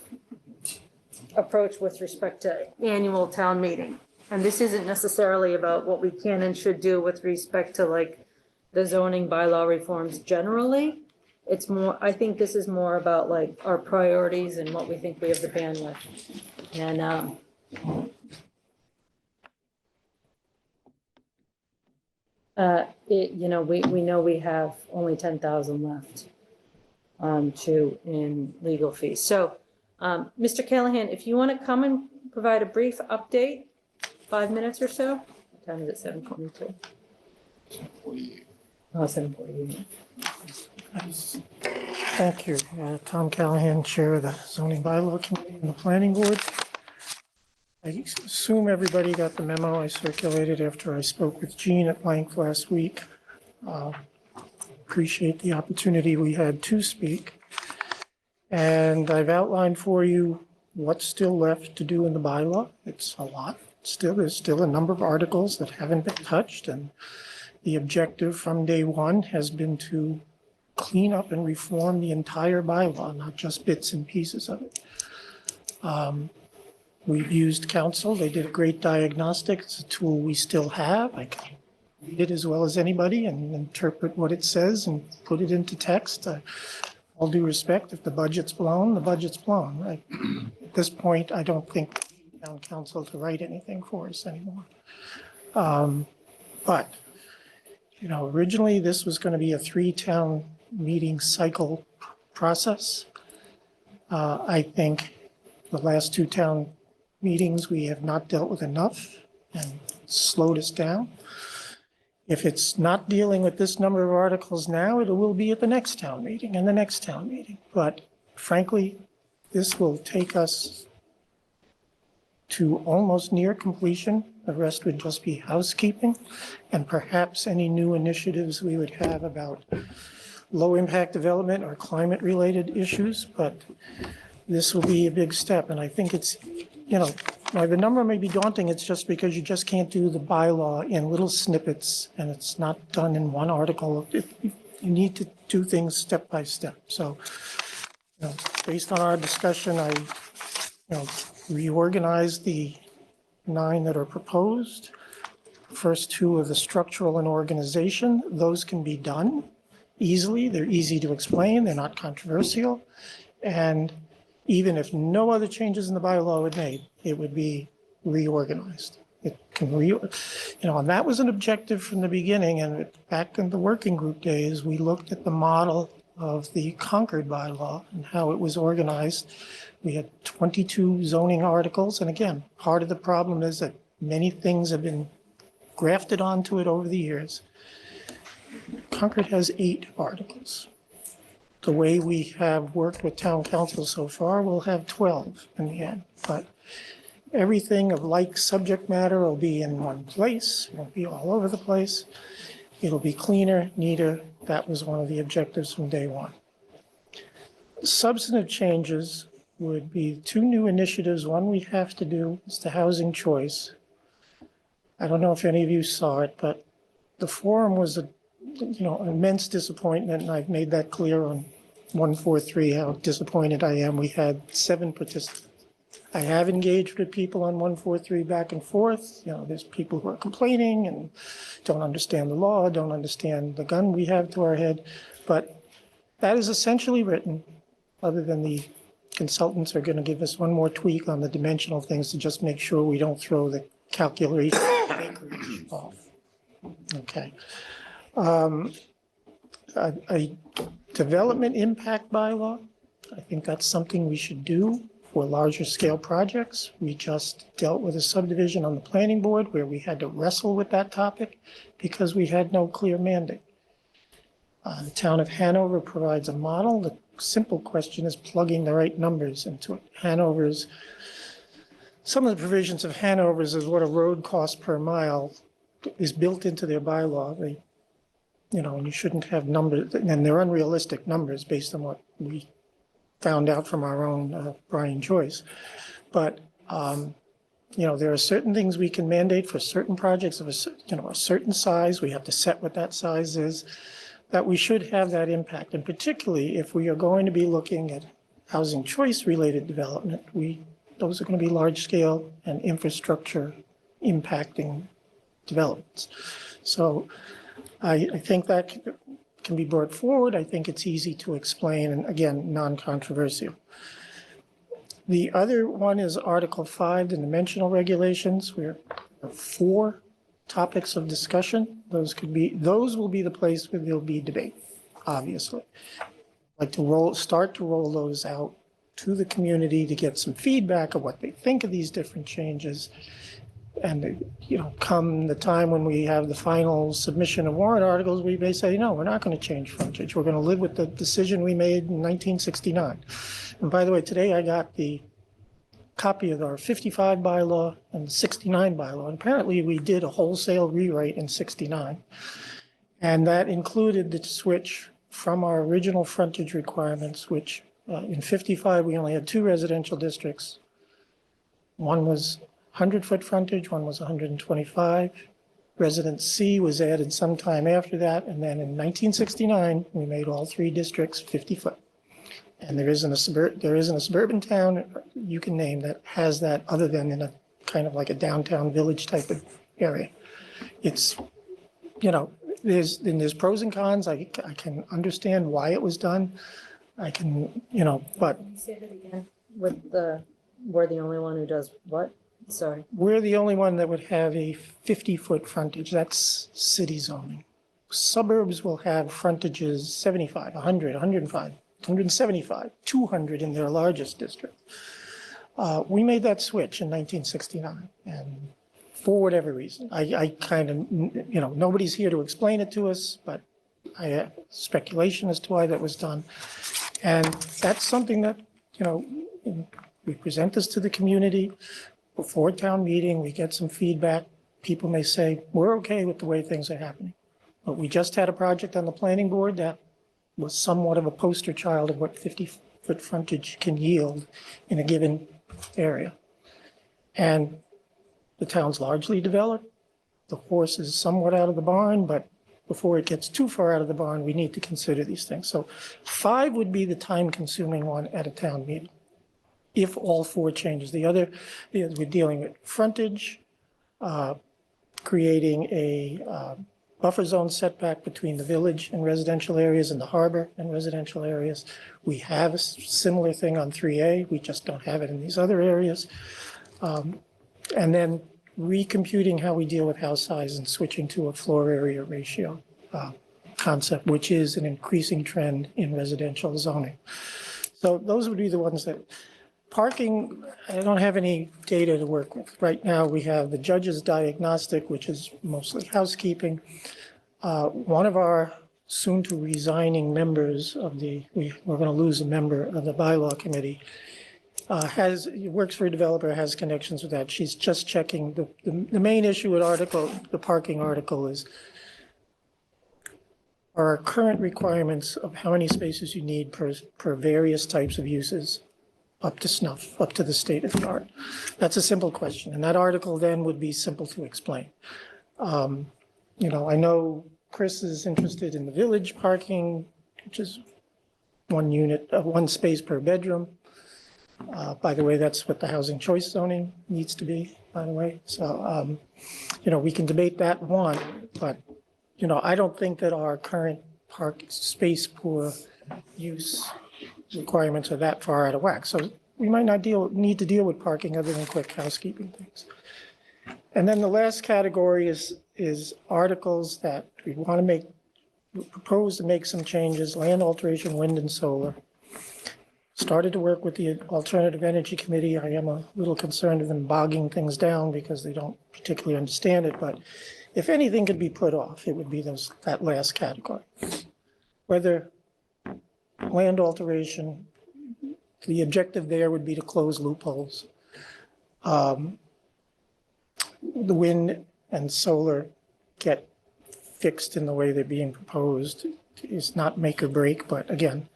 approach with respect to annual town meeting. And this isn't necessarily about what we can and should do with respect to like the zoning bylaw reforms generally. It's more, I think this is more about like our priorities and what we think we have the bandwidth. And we know we have only 10,000 left in legal fees. So, Mr. Callahan, if you want to come and provide a brief update, 5 minutes or so. What time is it? 7:22. 7:48. Thank you. Tom Callahan, Chair of the Zoning Bylaw Committee and the Planning Board. I assume everybody got the memo I circulated after I spoke with Jean at length last week. Appreciate the opportunity we had to speak. And I've outlined for you what's still left to do in the bylaw. It's a lot. There's still a number of articles that haven't been touched, and the objective from day one has been to clean up and reform the entire bylaw, not just bits and pieces of it. We've used counsel. They did a great diagnostic. It's a tool we still have. I can read it as well as anybody and interpret what it says and put it into text. All due respect, if the budget's blown, the budget's blown. Right? At this point, I don't think we need town council to write anything for us anymore. But, originally this was going to be a 3-town meeting cycle process. I think the last two town meetings, we have not dealt with enough and slowed us down. If it's not dealing with this number of articles now, it will be at the next town meeting and the next town meeting. But frankly, this will take us to almost near completion. The rest would just be housekeeping and perhaps any new initiatives we would have about low impact development or climate related issues. But this will be a big step. And I think it's, now the number may be daunting. It's just because you just can't do the bylaw in little snippets and it's not done in one article. You need to do things step by step. So, based on our discussion, I, reorganized the 9 that are proposed. First 2 of the structural and organization, those can be done easily. They're easy to explain. They're not controversial. And even if no other changes in the bylaw were made, it would be reorganized. It can and that was an objective from the beginning. And back in the working group days, we looked at the model of the Concord bylaw and how it was organized. We had 22 zoning articles. And again, part of the problem is that many things have been grafted onto it over the years. Concord has 8 articles. The way we have worked with town council so far, we'll have 12 in the end. But everything of like subject matter will be in one place. It won't be all over the place. It'll be cleaner, neater. That was one of the objectives from day one. Substantive changes would be 2 new initiatives. One we have to do is the housing choice. I don't know if any of you saw it, but the forum was an immense disappointment, and I've made that clear on 143 how disappointed I am. We had 7 participants. I have engaged with people on 143 back and forth. There's people who are complaining and don't understand the law, don't understand the gun we have to our head. But that is essentially written, other than the consultants are going to give us one more tweak on the dimensional things to just make sure we don't throw the calculation off. Okay. A development impact bylaw, I think that's something we should do for larger scale projects. We just dealt with a subdivision on the planning board where we had to wrestle with that topic because we had no clear mandate. The town of Hanover provides a model. The simple question is plugging the right numbers into it. Some of the provisions of Hanover's is what a road costs per mile is built into their bylaw. And you shouldn't have numbers, and they're unrealistic numbers based on what we found out from our own Brian Joyce. But, there are certain things we can mandate for certain projects of a certain size. We have to set what that size is, that we should have that impact. And particularly if we are going to be looking at housing choice related development, those are going to be large scale and infrastructure impacting developments. So I think that can be brought forward. I think it's easy to explain and again, non-controversial. The other one is Article 5, the dimensional regulations. We have 4 topics of discussion. Those will be the place where there'll be debate, obviously. I'd like to start to roll those out to the community to get some feedback of what they think of these different changes. And, come the time when we have the final submission of warrant articles, we may say, no, we're not going to change frontage. We're going to live with the decision we made in 1969. And by the way, today I got the copy of our 55 bylaw and the 69 bylaw. And apparently we did a wholesale rewrite in 69. And that included the switch from our original frontage requirements, which in 55, we only had 2 residential districts. One was 100-foot frontage, one was 125. Residence C was added sometime after that. And then in 1969, we made all 3 districts 50-foot. And there isn't a suburban town you can name that has that other than in a kind of like a downtown village type of area. It's, there's pros and cons. I can understand why it was done. I can, but. Say that again, we're the only one who does what? Sorry. We're the only one that would have a 50-foot frontage. That's city zoning. Suburbs will have frontages 75, 100, 105. 175, 200 in their largest district. We made that switch in 1969, and for whatever reason, I kind of, you know, nobody's here to explain it to us, but I have speculation as to why that was done. And that's something that, you know, we present this to the community before town meeting, we get some feedback. People may say, we're okay with the way things are happening. But we just had a project on the planning board that was somewhat of a poster child of what 50-foot frontage can yield in a given area. And the town's largely developed. The horse is somewhat out of the barn, but before it gets too far out of the barn, we need to consider these things. So 5 would be the time-consuming one at a town meeting, if all 4 changes. The other, we're dealing with frontage, creating a buffer zone setback between the village and residential areas and the harbor and residential areas. We have a similar thing on 3A. We just don't have it in these other areas. And then recomputing how we deal with house size and switching to a floor area ratio concept, which is an increasing trend in residential zoning. So those would be the ones that, parking, I don't have any data to work with. Right now, we have the judge's diagnostic, which is mostly housekeeping. One of our soon to resigning members of we're going to lose a member of the bylaw committee, works for a developer, has connections with that. She's just checking. The main issue with the parking article is, are our current requirements of how many spaces you need per various types of uses up to snuff, up to the state of the art? That's a simple question. And that article then would be simple to explain. You know, I know Chris is interested in the village parking, which is one space per bedroom. By the way, that's what the housing choice zoning needs to be, by the way. So, you know, we can debate that one, but, you know, I don't think that our current park space per use requirements are that far out of whack. So we might not need to deal with parking other than quick housekeeping things. And then the last category is articles that we want to propose to make some changes: land alteration, wind and solar. Started to work with the Alternative Energy Committee. I am a little concerned of them bogging things down because they don't particularly understand it. But if anything could be put off, it would be that last category. Whether land alteration, the objective there would be to close loopholes. The wind and solar get fixed in the way they're being proposed. It's not make or break, but again,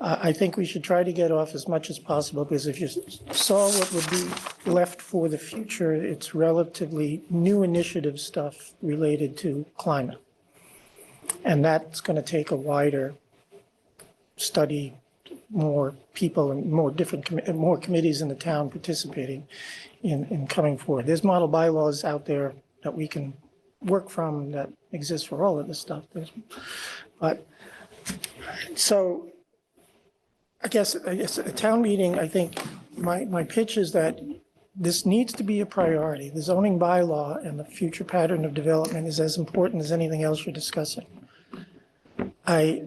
I think we should try to get off as much as possible, because if you saw what would be left for the future, it's relatively new initiative stuff related to climate. And that's going to take a wider study, more people and more committees in the town participating in coming forward. There's model bylaws out there that we can work from that exist for all of this stuff. But so I guess a town meeting, I think my pitch is that this needs to be a priority. The zoning bylaw and the future pattern of development is as important as anything else you're discussing. I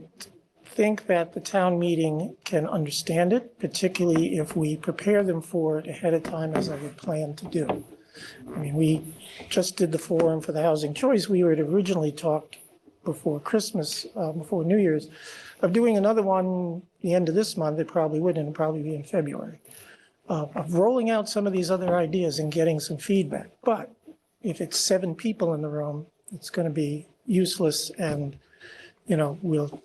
think that the town meeting can understand it, particularly if we prepare them for it ahead of time, as I would plan to do. I mean, we just did the forum for the housing choice. We had originally talked before Christmas, before New Year's, of doing another one the end of this month. It probably wouldn't, it'd probably be in February, of rolling out some of these other ideas and getting some feedback. But if it's 7 people in the room, it's going to be useless, and, you know, we'll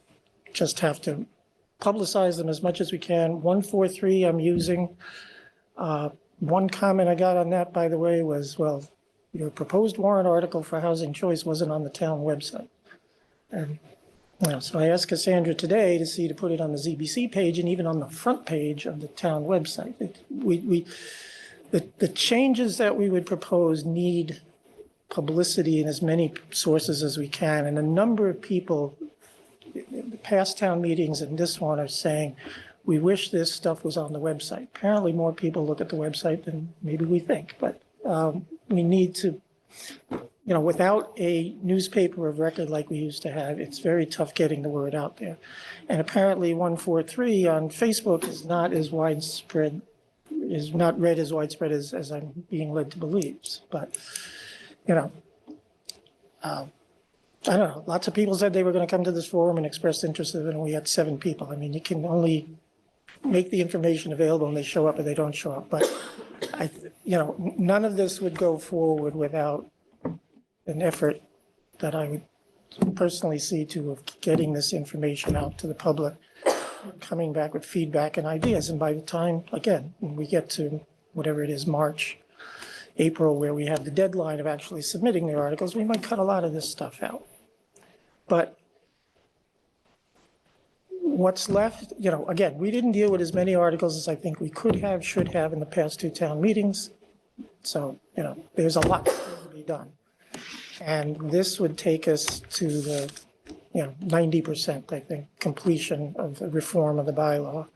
just have to publicize them as much as we can. 143 I'm using. One comment I got on that, by the way, was, well, your proposed warrant article for housing choice wasn't on the town website. And so I asked Cassandra today to put it on the ZBC page and even on the front page of the town website. The changes that we would propose need publicity in as many sources as we can. And a number of people, the past town meetings and this one, are saying, we wish this stuff was on the website. Apparently more people look at the website than maybe we think, but we need to you know, without a newspaper of record like we used to have, it's very tough getting the word out there. And apparently 143 on Facebook is not as widespread, is not read as widespread as I'm being led to believe. But, you know, I don't know, lots of people said they were going to come to this forum and expressed interest in it, and we had 7 people. I mean, you can only make the information available and they show up or they don't show up. But you know, none of this would go forward without an effort that I would personally see to of getting this information out to the public, coming back with feedback and ideas. And by the time, again, when we get to whatever it is, March, April, where we have the deadline of actually submitting the articles, we might cut a lot of this stuff out. But what's left, you know, again, we didn't deal with as many articles as I think we could have, should have in the past 2 town meetings. So, you know, there's a lot to be done. And this would take us to the, you know, 90%, I think, completion of the reform of the bylaw.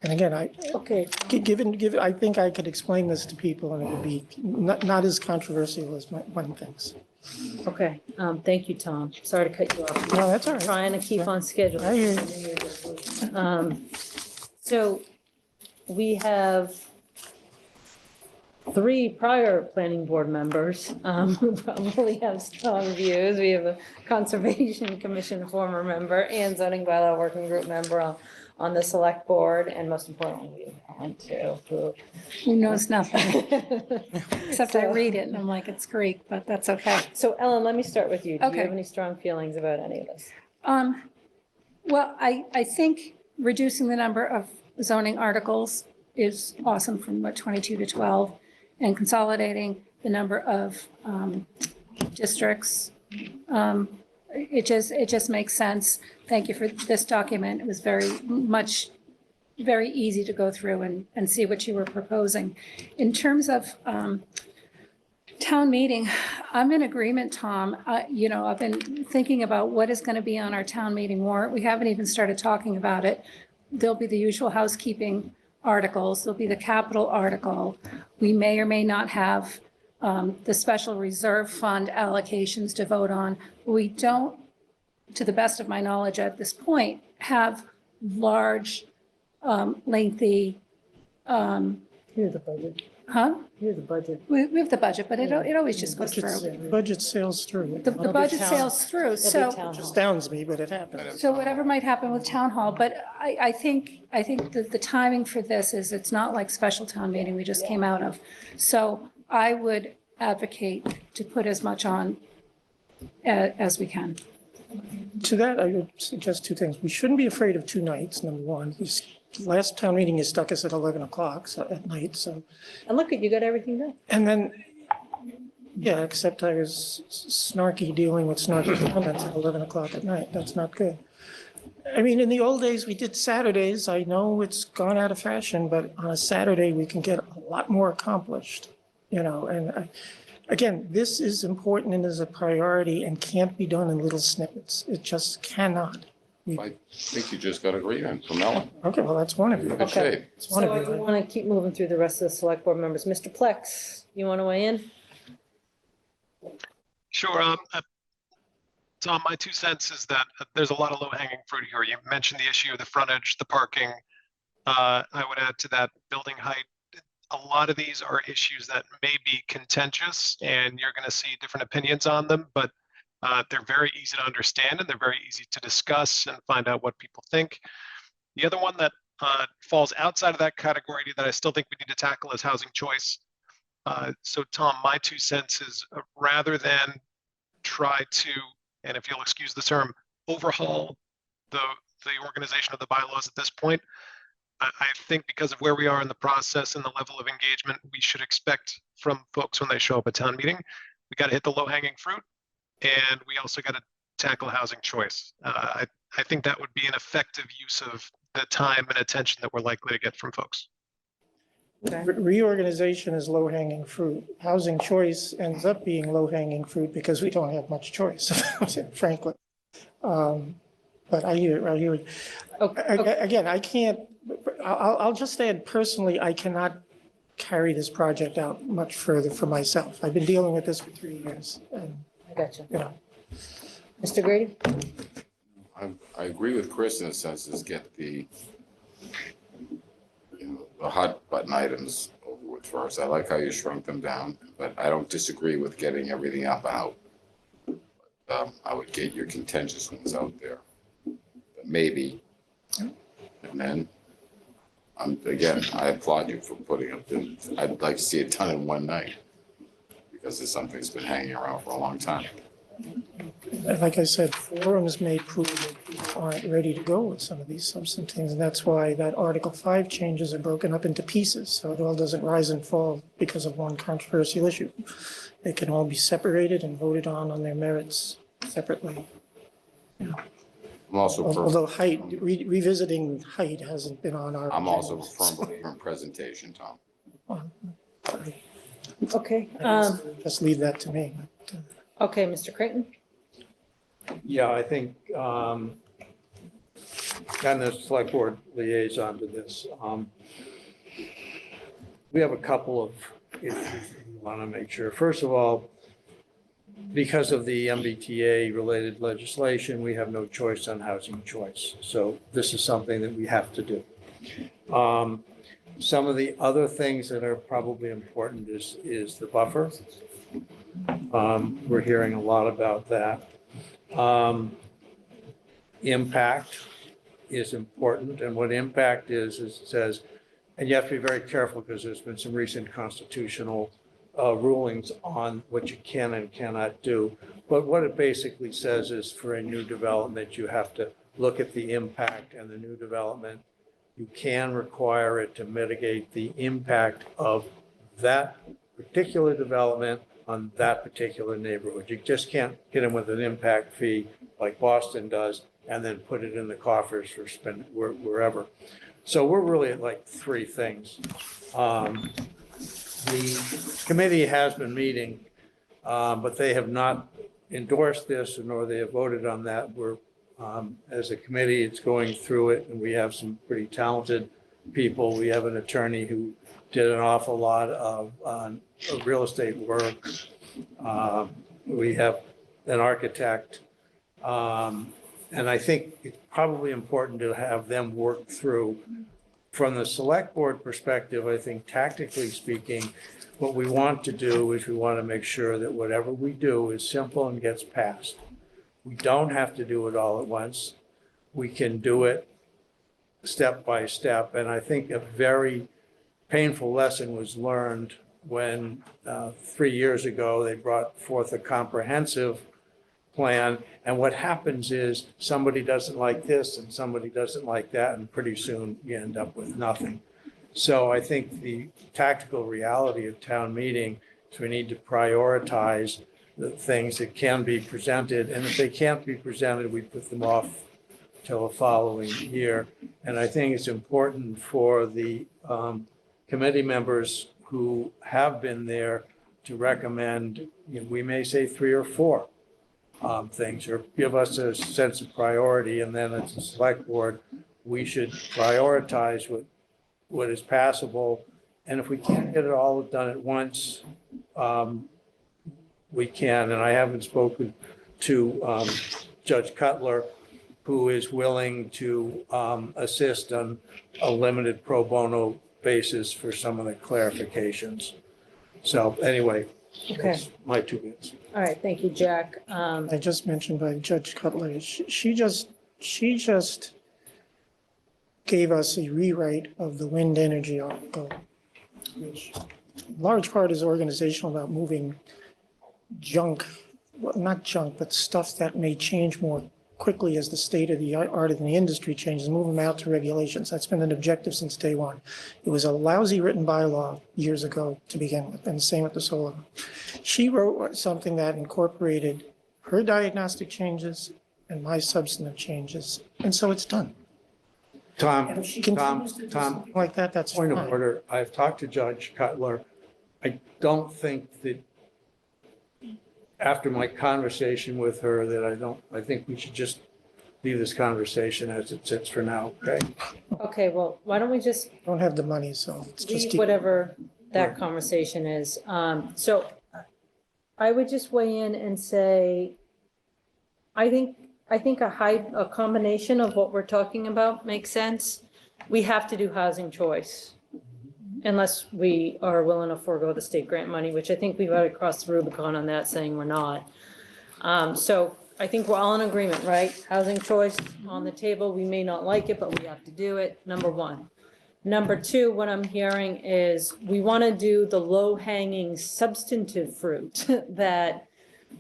And again, I think I could explain this to people and it would be not as controversial as one thinks. Okay, thank you, Tom. Sorry to cut you off. No, that's all right. Trying to keep on schedule. I hear you. So we have 3 prior planning board members who probably have strong views. We have a Conservation Commission former member and zoning bylaw working group member on the select board, and most importantly, we have Ellen too, Who knows nothing, except I So- read it and I'm like, it's Greek, but that's okay. So Ellen, let me start with you. Do you Okay. have any strong feelings about any of this? Well, I think reducing the number of zoning articles is awesome from 22 to 12, and consolidating the number of districts. It just makes sense. Thank you for this document. It was very easy to go through and see what you were proposing. In terms of town meeting, I'm in agreement, Tom. You know, I've been thinking about what is going to be on our town meeting warrant. We haven't even started talking about it. There'll be the usual housekeeping articles. There'll be the capital article. We may or may not have the special reserve fund allocations to vote on. We don't, to the best of my knowledge at this point, have large, lengthy, Here's the budget. huh? Here's the budget. We have the budget, but it always just goes through. Budget sails through. The budget town- sails through, It'll be so. town hall. Astounds me, but it happens. So whatever might happen with town hall, but I think that the timing for this is, it's not like special town meeting we just came out of. So I would advocate to put as much on as we can. To that, I would suggest 2 things. We shouldn't be afraid of 2 nights, number one. Last town meeting, you stuck us at 11 o'clock at night, so. And look, you got everything done. And then, yeah, except I was snarky dealing with snarky comments at 11 o'clock at night. That's not good. I mean, in the old days, we did Saturdays. I know it's gone out of fashion, but on a Saturday, we can get a lot more accomplished, you know, and again, this is important and is a priority and can't be done in little snippets. It just cannot. I think you just got agreement from Ellen. Okay, well, that's one of you. Good Okay. shape. It's one So of we you. want to keep moving through the rest of the select board members. Mr. Plex, you want to weigh in? Sure. Tom, my 2 cents is that there's a lot of low-hanging fruit here. You mentioned the issue of the frontage, the parking. I would add to that building height. A lot of these are issues that may be contentious, and you're going to see different opinions on them, but they're very easy to understand and they're very easy to discuss and find out what people think. The other one that falls outside of that category that I still think we need to tackle is housing choice. So Tom, my 2 cents is rather than try to, and if you'll excuse the term, overhaul the organization of the bylaws at this point, I think because of where we are in the process and the level of engagement we should expect from folks when they show up at town meeting, we got to hit the low-hanging fruit, and we also got to tackle housing choice. I think that would be an effective use of the time and attention that we're likely to get from folks. Reorganization is low-hanging fruit. Housing choice ends up being low-hanging fruit because we don't have much choice, frankly. But I hear it. Okay. Again, I can't, I'll just add personally, I cannot carry this project out much further for myself. I've been dealing with this for 3 years, and, I got you. you know, Mr. Grady? I agree with Chris in the sense is get the, you know, the hot button items over with first. I like how you shrunk them down, but I don't disagree with getting everything up out. I would get your contentious ones out there, but maybe. And then, again, I applaud you for putting up the, I'd like to see it done in one night because it's something that's been hanging around for a long time. like I said, forums may prove that people aren't ready to go with some of these substantive things, and that's why that Article 5 changes are broken up into pieces, so it all doesn't rise and fall because of one controversial issue. They can all be separated and voted on their merits separately. I'm also, Although height, revisiting height hasn't been on our. I'm also a agenda. firm believer in presentation, Tom. Okay, Just leave that to me. okay, Mr. Creighton? Yeah, I think, and the select board liaison to this. We have a couple of issues we want to make sure. First of all, because of the MBTA related legislation, we have no choice on housing choice. So this is something that we have to do. Some of the other things that are probably important is the buffer. We're hearing a lot about that. Impact is important, and what impact is it says, and you have to be very careful because there's been some recent constitutional rulings on what you can and cannot do. But what it basically says is for a new development, you have to look at the impact and the new development. You can require it to mitigate the impact of that particular development on that particular neighborhood. You just can't get in with an impact fee like Boston does and then put it in the coffers for spend wherever. So we're really at like three things. The committee has been meeting, but they have not endorsed this nor they have voted on that. We're, as a committee, it's going through it, and we have some pretty talented people. We have an attorney who did an awful lot of real estate work. We have an architect. And I think it's probably important to have them work through. From the select board perspective, I think tactically speaking, what we want to do is we want to make sure that whatever we do is simple and gets passed. We don't have to do it all at once. We can do it step by step. And I think a very painful lesson was learned when 3 years ago, they brought forth a comprehensive plan. And what happens is somebody doesn't like this and somebody doesn't like that, and pretty soon you end up with nothing. So I think the tactical reality of town meeting is we need to prioritize the things that can be presented. And if they can't be presented, we put them off till the following year. And I think it's important for the committee members who have been there to recommend, you know, we may say 3 or 4 things, or give us a sense of priority. And then as a select board, we should prioritize what is passable. And if we can't get it all done at once, we can. And I haven't spoken to Judge Cutler, who is willing to assist on a limited pro bono basis for some of the clarifications. So anyway, that's my 2 minutes. All right, thank you, Jack. I just mentioned by Judge Cutler, she just gave us a rewrite of the wind energy article, which in large part is organizational about moving junk, well, not junk, but stuff that may change more quickly as the state of the art in the industry changes, move them out to regulations. That's been an objective since day one. It was a lousy written bylaw years ago to begin with, and the same with the solar. She wrote something that incorporated her diagnostic changes and my substantive changes, and so it's done. And if she continues to do something like that, that's Point of fine. order, I've talked to Judge Cutler. I don't think that after my conversation with her I think we should just leave this conversation as it sits for now, okay? Okay, well, why don't we just Don't have the money, so it's just. leave whatever that Right. conversation is. So I would just weigh in and say, I think a combination of what we're talking about makes sense. We have to do housing choice unless we are willing to forego the state grant money, which I think we've already crossed the Rubicon on that, saying we're not. So I think we're all in agreement, right? Housing choice on the table. We may not like it, but we have to do it, number one. Number two, what I'm hearing is we want to do the low-hanging substantive fruit that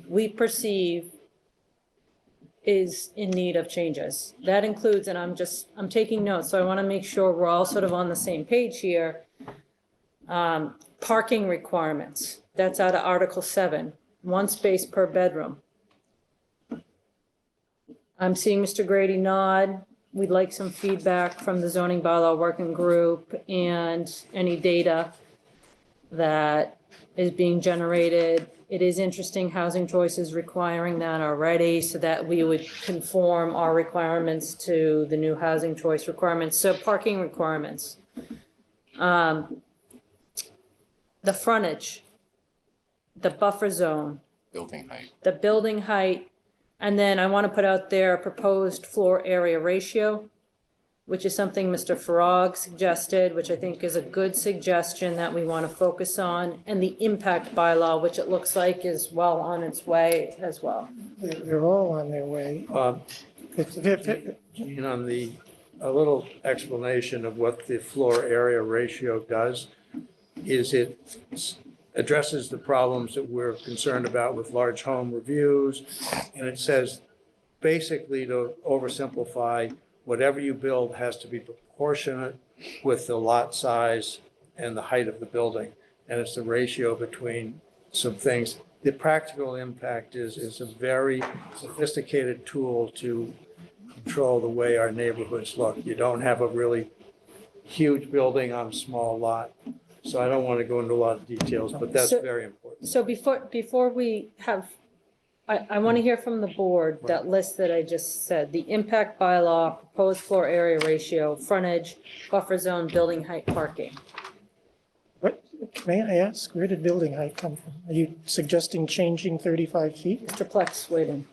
we perceive is in need of changes. That includes, and I'm taking notes, so I want to make sure we're all sort of on the same page here. Parking requirements, that's out of Article 7, 1 space per bedroom. I'm seeing Mr. Grady nod. We'd like some feedback from the zoning bylaw working group and any data that is being generated. It is interesting, housing choices requiring that already, so that we would conform our requirements to the new housing choice requirements. So parking requirements. The frontage, the buffer zone, Building height. the building height, and then I want to put out there a proposed floor area ratio, which is something Mr. Farag suggested, which I think is a good suggestion that we want to focus on, and the impact bylaw, which it looks like is well on its way as well. They're all on their way. Gene, on a little explanation of what the floor area ratio does is it addresses the problems that we're concerned about with large home reviews. And it says, basically, to oversimplify, whatever you build has to be proportionate with the lot size and the height of the building. And it's the ratio between some things. The practical impact is a very sophisticated tool to control the way our neighborhoods look. You don't have a really huge building on a small lot. So I don't want to go into a lot of details, but that's very important. So before we have, I want to hear from the board, that list that I just said, the impact bylaw, proposed floor area ratio, frontage, buffer zone, building height, parking. What, may I ask, where did building height come from? Are you suggesting changing 35 feet? Mr. Plex, waiting.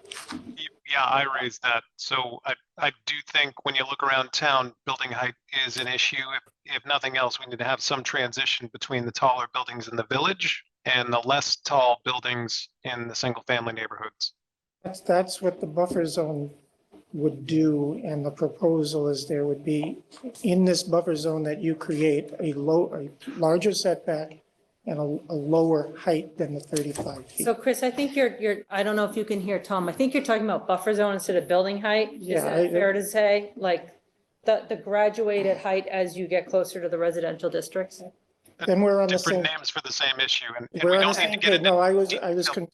Yeah, I raised that. So I do think when you look around town, building height is an issue. If nothing else, we need to have some transition between the taller buildings in the village and the less tall buildings in the single family neighborhoods. That's what the buffer zone would do, and the proposal is there would be, in this buffer zone that you create, a larger setback and a lower height than the 35 feet. So Chris, I think you're, I don't know if you can hear Tom, I think you're talking about buffer zone instead of building height. Is Yeah, that fair to say? Like the graduated height as you get closer to the residential districts? Then we're on the Different same, names for the same issue, and we're we on the don't need same to get page. into. No, detail.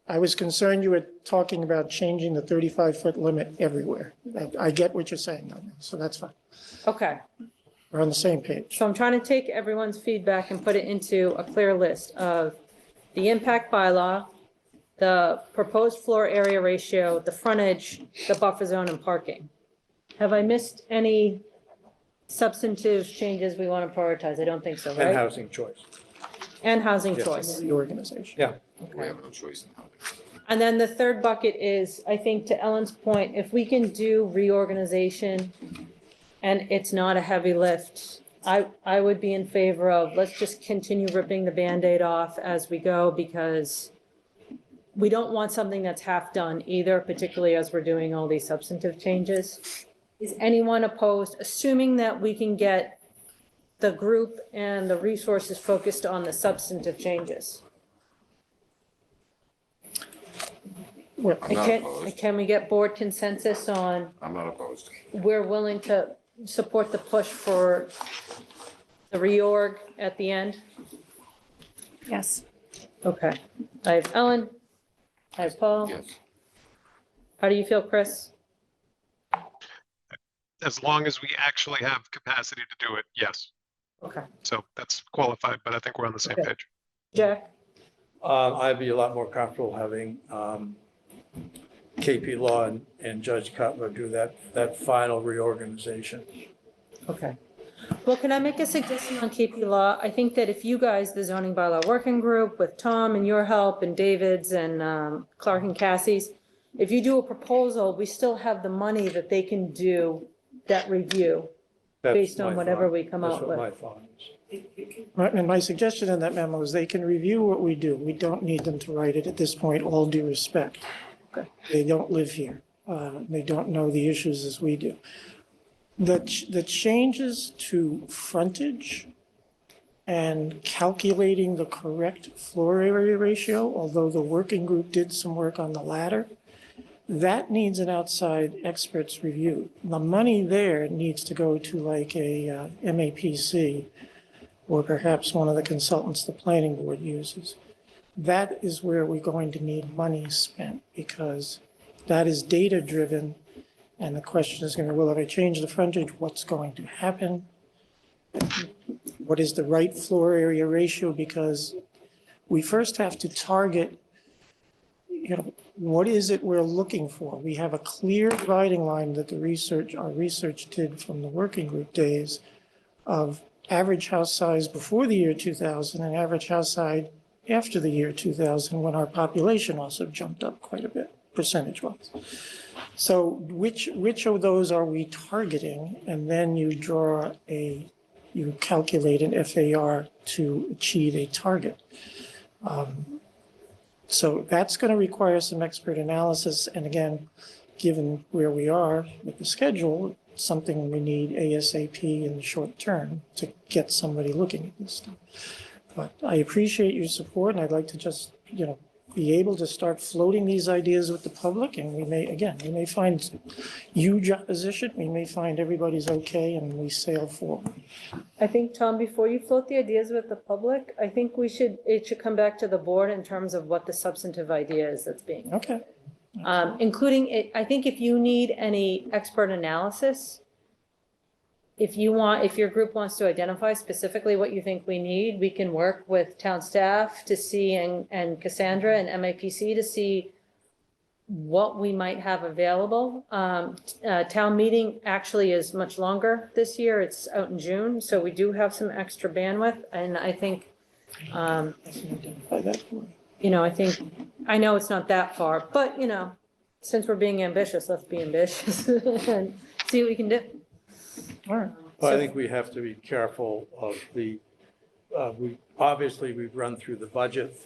I was concerned you were talking about changing the 35-foot limit everywhere. I get what you're saying on that, so that's fine. Okay. We're on the same page. So I'm trying to take everyone's feedback and put it into a clear list of the impact bylaw, the proposed floor area ratio, the frontage, the buffer zone, and parking. Have I missed any substantive changes we want to prioritize? I don't think so, And right? housing choice. And housing Yes. choice. The organization. Yeah. We have no choice in how to. And then the third bucket is, I think to Ellen's point, if we can do reorganization and it's not a heavy lift, I would be in favor of, let's just continue ripping the Band-Aid off as we go, because we don't want something that's half done either, particularly as we're doing all these substantive changes. Is anyone opposed, assuming that we can get the group and the resources focused on the substantive changes? Well, I'm not opposed. Can we get board consensus on I'm not opposed. we're willing to support the push for the reorg at the end? Yes. Okay. I have Ellen. I have Paul. Yes. How do you feel, Chris? As long as we actually have capacity to do it, yes. Okay. So that's qualified, but I think we're on the same Okay. page. Jack? I'd be a lot more comfortable having KP Law and Judge Cutler do that final reorganization. Okay. Well, can I make a suggestion on KP Law? I think that if you guys, the zoning bylaw working group with Tom and your help and David's and Clark and Cassie's, if you do a proposal, we still have the money that they can do that review That's based on my whatever thought. we come That's out what with. my thought is. Right, and my suggestion in that memo is they can review what we do. We don't need them to write it at this point, all due respect. Okay. They don't live here. They don't know the issues as we do. The changes to frontage and calculating the correct floor area ratio, although the working group did some work on the latter, that needs an outside expert's review. The money there needs to go to like a MAPC or perhaps one of the consultants the planning board uses. That is where we're going to need money spent because that is data-driven. And the question is going to be, well, if I change the frontage, what's going to happen? What is the right floor area ratio? Because we first have to target, what is it we're looking for? We have a clear dividing line that our research did from the working group days of average house size before the year 2000 and average house size after the year 2000 when our population also jumped up quite a bit percentage-wise. So which of those are we targeting? And then you calculate an FAR to achieve a target. So that's going to require some expert analysis. And again, given where we are with the schedule, something we need ASAP in the short term to get somebody looking at this stuff. But I appreciate your support and I'd like to just, be able to start floating these ideas with the public. And we may find huge opposition. We may find everybody's okay and we sail forward. I think, Tom, before you float the ideas with the public, I think it should come back to the board in terms of what the substantive idea is that's being. Okay. Including it, I think if you need any expert analysis, if your group wants to identify specifically what you think we need, we can work with town staff to see and Cassandra and MAPC to see what we might have available. Town meeting actually is much longer this year. It's out in June, so we do have some extra bandwidth. And I think, I know it's not that far, but since we're being ambitious, let's be ambitious and see what we can do. All right. Well, I think we have to be careful of we've run through the budget.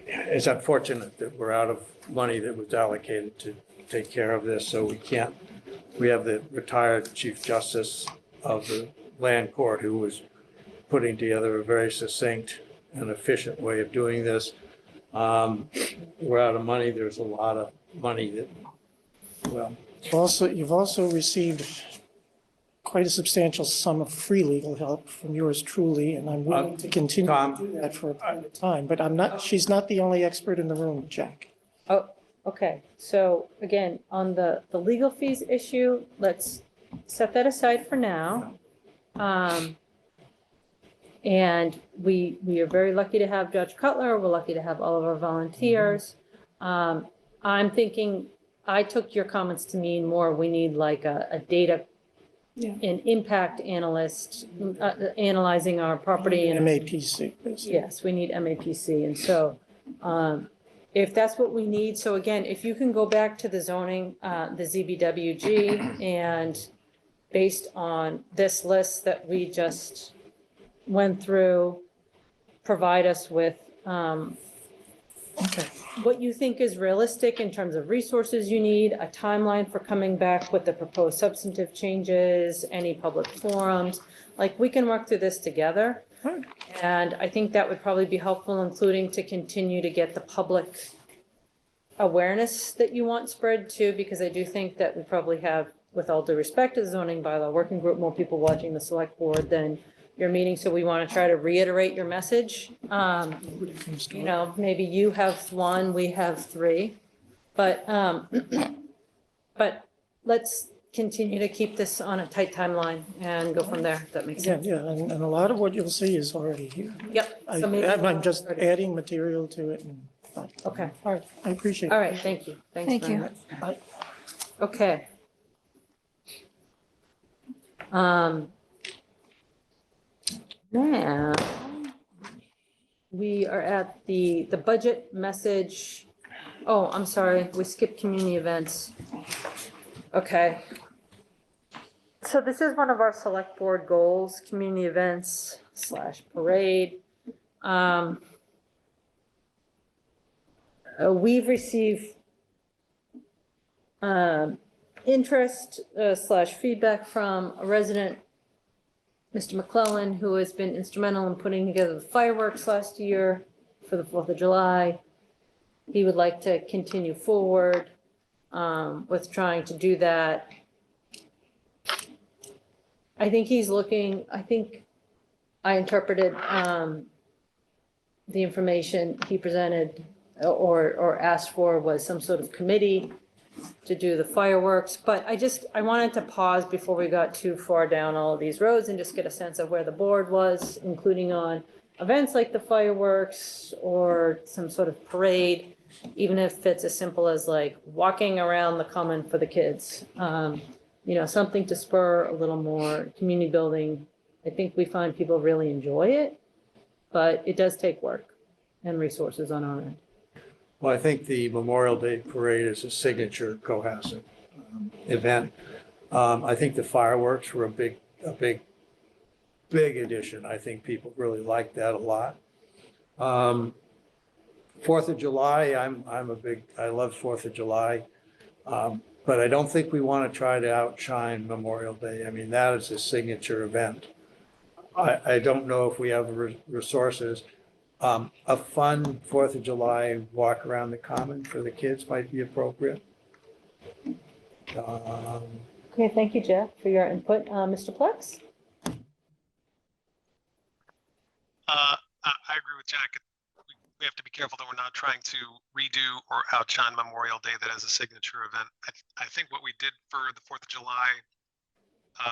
It's unfortunate that we're out of money that was allocated to take care of this, so we have the retired Chief Justice of the Land Court who was putting together a very succinct and efficient way of doing this. We're out of money. There's a lot of money that, You've also received quite a substantial sum of free legal help from yours truly, and I'm willing to continue to do that for a period of time, but she's not the only expert in the room, Jack. Oh, okay. So again, on the legal fees issue, let's set that aside for now. And we are very lucky to have Judge Cutler. We're lucky to have all of our volunteers. I'm thinking, I took your comments to mean more, we need like a data, an impact analyst, analyzing our property. And MAPC, basically. yes, we need MAPC. And so if that's what we need, so again, if you can go back to the zoning, the ZBWG, and based on this list that we just went through, provide us with what you think is realistic in terms of resources you need, a timeline for coming back with the proposed substantive changes, any public forums. Like, we can work through this together. And I think that would probably be helpful, including to continue to get the public awareness that you want spread too, because I do think that we probably have, with all due respect to the zoning bylaw working group, more people watching the select board than your meeting. So we want to try to reiterate your message. Maybe you have one, we have three, but let's continue to keep this on a tight timeline and go from there, if that makes sense. Yeah, and a lot of what you'll see is already here. Yep. So maybe I'm just adding material to it. Okay. All right, I appreciate it. All right, thank you. Thanks Thank very you. much. Okay. Now, we are at the budget message. Oh, I'm sorry, we skipped community events. Okay. So this is one of our select board goals, community events / parade. We've received interest / feedback from a resident, Mr. McClellan, who has been instrumental in putting together the fireworks last year for the 4th of July. He would like to continue forward with trying to do that. I think he's looking, I think I interpreted the information he presented or asked for was some sort of committee to do the fireworks, but I wanted to pause before we got too far down all of these roads and just get a sense of where the board was, including on events like the fireworks or some sort of parade, even if it's as simple as like walking around the common for the kids. You know, something to spur a little more community building. I think we find people really enjoy it, but it does take work and resources on our end. Well, I think the Memorial Day Parade is a signature Cohasset event. I think the fireworks were a big addition. I think people really like that a lot. 4th of July, I love 4th of July. But I don't think we want to try to outshine Memorial Day. I mean, that is a signature event. I don't know if we have resources. A fun 4th of July walk around the common for the kids might be appropriate. Okay, thank you, Jeff, for your input. Mr. Plex? I agree with Jack. We have to be careful that we're not trying to redo or outshine Memorial Day that as a signature event. I think what we did for the 4th of July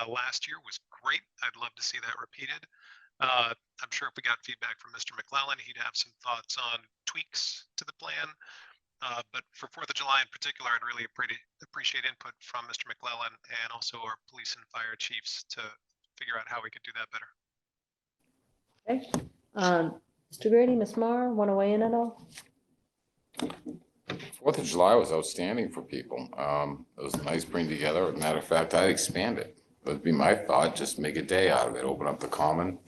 last year was great. I'd love to see that repeated. I'm sure if we got feedback from Mr. McClellan, he'd have some thoughts on tweaks to the plan. But for 4th of July in particular, I'd really appreciate input from Mr. McClellan and also our police and fire chiefs to figure out how we could do that better. Okay. Mr. Grady, Ms. Marr, want to weigh in at all? 4th of July was outstanding for people. It was a nice bring together. As a matter of fact, I'd expand it. That'd be my thought, just make a day out of it. Open up the common.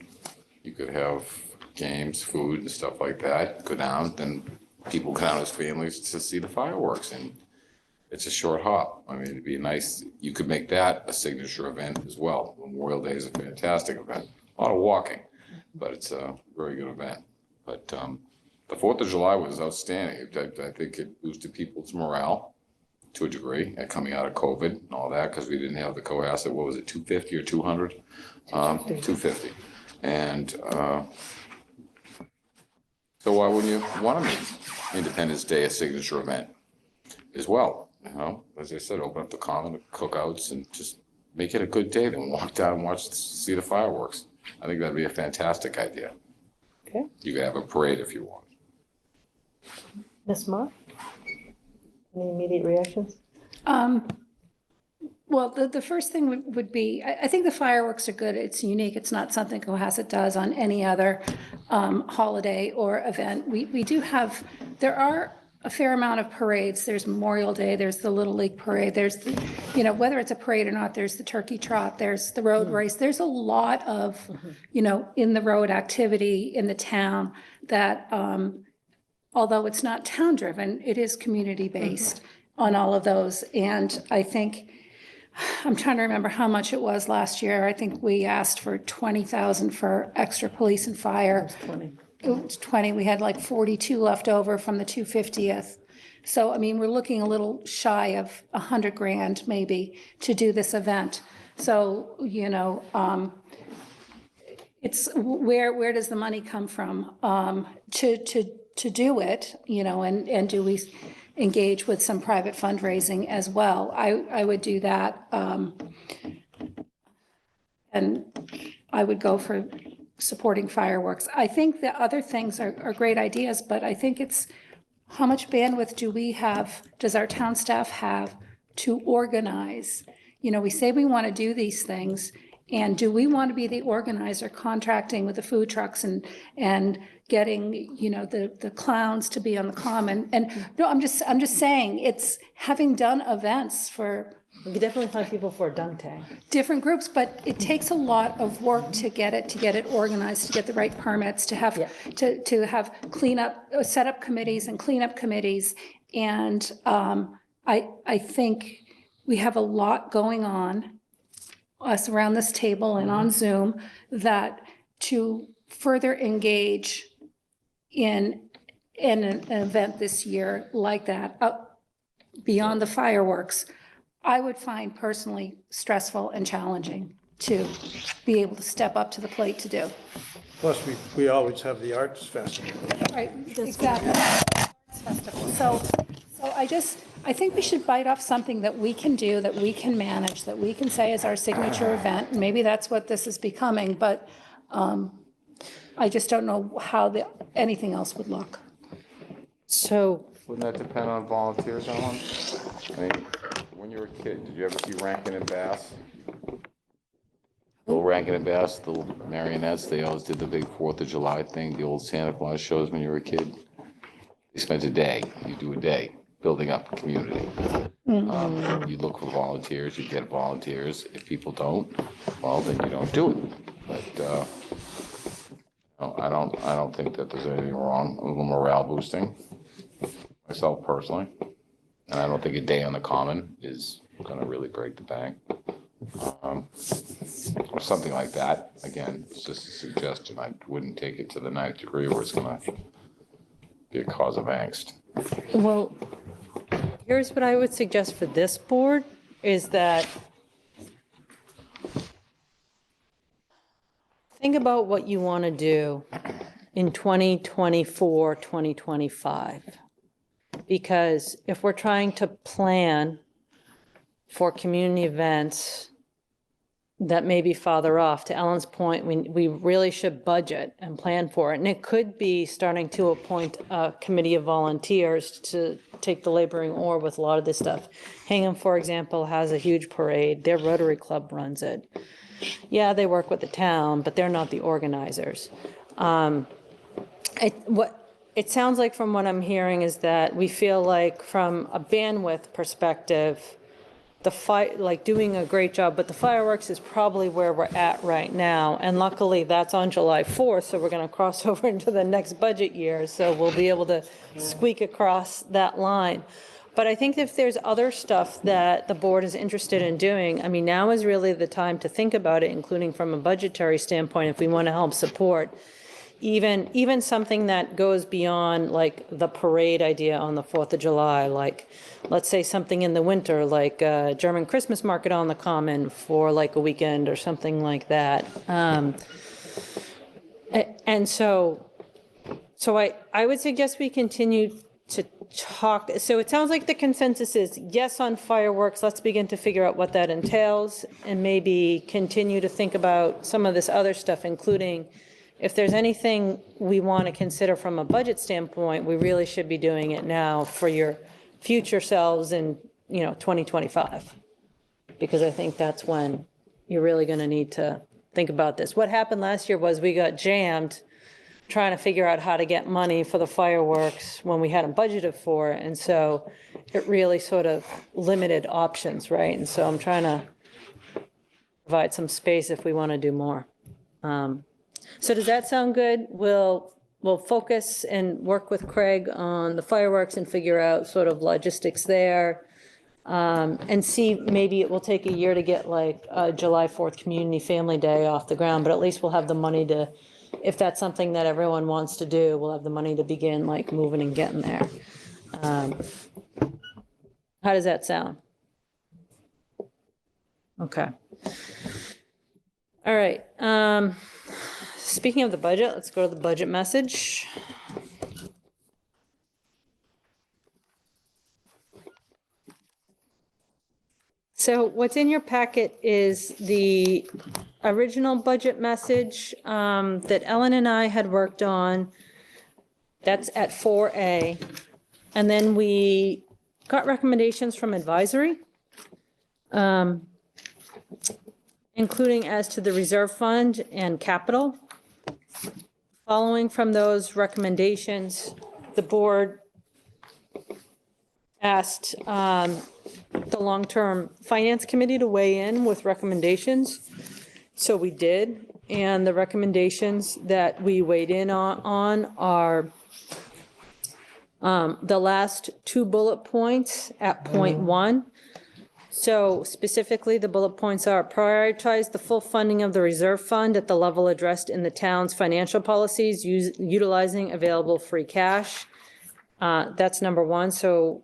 You could have games, food and stuff like that. Go down, then people come down as families to see the fireworks. And it's a short hop. I mean, it'd be nice. You could make that a signature event as well. Memorial Day is a fantastic event. A lot of walking, but it's a very good event. But the 4th of July was outstanding. I think it boosted people's morale to a degree, coming out of COVID and all that, because we didn't have the Cohasset. What was it, 250 or 200? 250. And so why wouldn't you want to make Independence Day a signature event as well? You know, as I said, open up the common, cookouts, and just make it a good day. Then walk down and see the fireworks. I think that'd be a fantastic idea. Okay. You could have a parade if you want. Ms. Marr? Any immediate reactions? Well, the first thing would be, I think the fireworks are good. It's unique. It's not something Cohasset does on any other holiday or event. We do have, there are a fair amount of parades. There's Memorial Day, there's the Little League Parade, there's, you know, whether it's a parade or not, there's the turkey trot, there's the road race. There's a lot of, you know, in the road activity in the town that, although it's not town driven, it is community based on all of those. And I think, I'm trying to remember how much it was last year. I think we asked for 20,000 for extra police and fire. It was 20. We had like 42 left over from the 250th. So, I mean, we're looking a little shy of 100 grand maybe to do this event. So, you know, it's where does the money come from to do it, you know, and do we engage with some private fundraising as well? I would do that. And I would go for supporting fireworks. I think the other things are great ideas, but I think it's how much bandwidth does our town staff have to organize? You know, we say we want to do these things And do we want to be the organizer contracting with the food trucks and getting, you know, the clowns to be on the common? And no, I'm just saying, it's having done events for We could definitely find people for a dunk tank. different groups, but it takes a lot of work to get it organized, to get the right permits, to have, to have cleanup, set up committees and cleanup committees. And I think we have a lot going on, us around this table and on Zoom, that to further engage in an event this year like that, beyond the fireworks, I would find personally stressful and challenging to be able to step up to the plate to do. Plus, we always have the Arts Festival. Right, exactly. So I think we should bite off something that we can do, that we can manage, that we can say is our signature event. And maybe that's what this is becoming, but I just don't know how anything else would look. So Wouldn't that depend on volunteers, Ellen? I mean, when you were a kid, did you ever see Rankin and Bass? Little Rankin and Bass, the little marionettes, they always did the big 4th of July thing, the old Santa Claus shows when you were a kid. You spent a day, you do a day, building up a community. You look for volunteers, you get volunteers. If people don't, well, then you don't do it. But no, I don't think that there's anything wrong. A little morale boosting, myself personally. And I don't think a day on the common is gonna really break the bank. Or something like that. Again, it's just a suggestion. I wouldn't take it to the 9th degree where it's gonna be a cause of angst. Well, here's what I would suggest for this board is that think about what you want to do in 2024, 2025. Because if we're trying to plan for community events that may be farther off, to Ellen's point, we really should budget and plan for it. And it could be starting to appoint a committee of volunteers to take the laboring oar with a lot of this stuff. Hingham, for example, has a huge parade. Their Rotary Club runs it. Yeah, they work with the town, but they're not the organizers. It sounds like from what I'm hearing is that we feel like from a bandwidth perspective, doing a great job, but the fireworks is probably where we're at right now. And luckily that's on July 4th, so we're going to cross over into the next budget year. So we'll be able to squeak across that line. But I think if there's other stuff that the board is interested in doing, I mean, now is really the time to think about it, including from a budgetary standpoint, if we want to help support even something that goes beyond like the parade idea on the 4th of July, like let's say something in the winter, like a German Christmas market on the common for like a weekend or something like that. And so I would suggest we continue to talk. So it sounds like the consensus is yes on fireworks. Let's begin to figure out what that entails and maybe continue to think about some of this other stuff, including if there's anything we want to consider from a budget standpoint, we really should be doing it now for your future selves in, 2025. Because I think that's when you're really going to need to think about this. What happened last year was we got jammed trying to figure out how to get money for the fireworks when we hadn't budgeted for it. And so it really sort of limited options, right? And so I'm trying to provide some space if we want to do more. So does that sound good? We'll focus and work with Craig on the fireworks and figure out sort of logistics there. And see, maybe it will take a year to get like a July 4th Community Family Day off the ground, but at least we'll have the money to, if that's something that everyone wants to do, we'll have the money to begin like moving and getting there. How does that sound? Okay. All right. Speaking of the budget, let's go to the budget message. So what's in your packet is the original budget message that Ellen and I had worked on. That's at 4A. And then we got recommendations from advisory. including as to the reserve fund and capital. Following from those recommendations, the board asked the long-term finance committee to weigh in with recommendations. So we did, and the recommendations that we weighed in on are the last two bullet points at point 1. So specifically, the bullet points are prioritize the full funding of the reserve fund at the level addressed in the town's financial policies, utilizing available free cash. That's number 1. So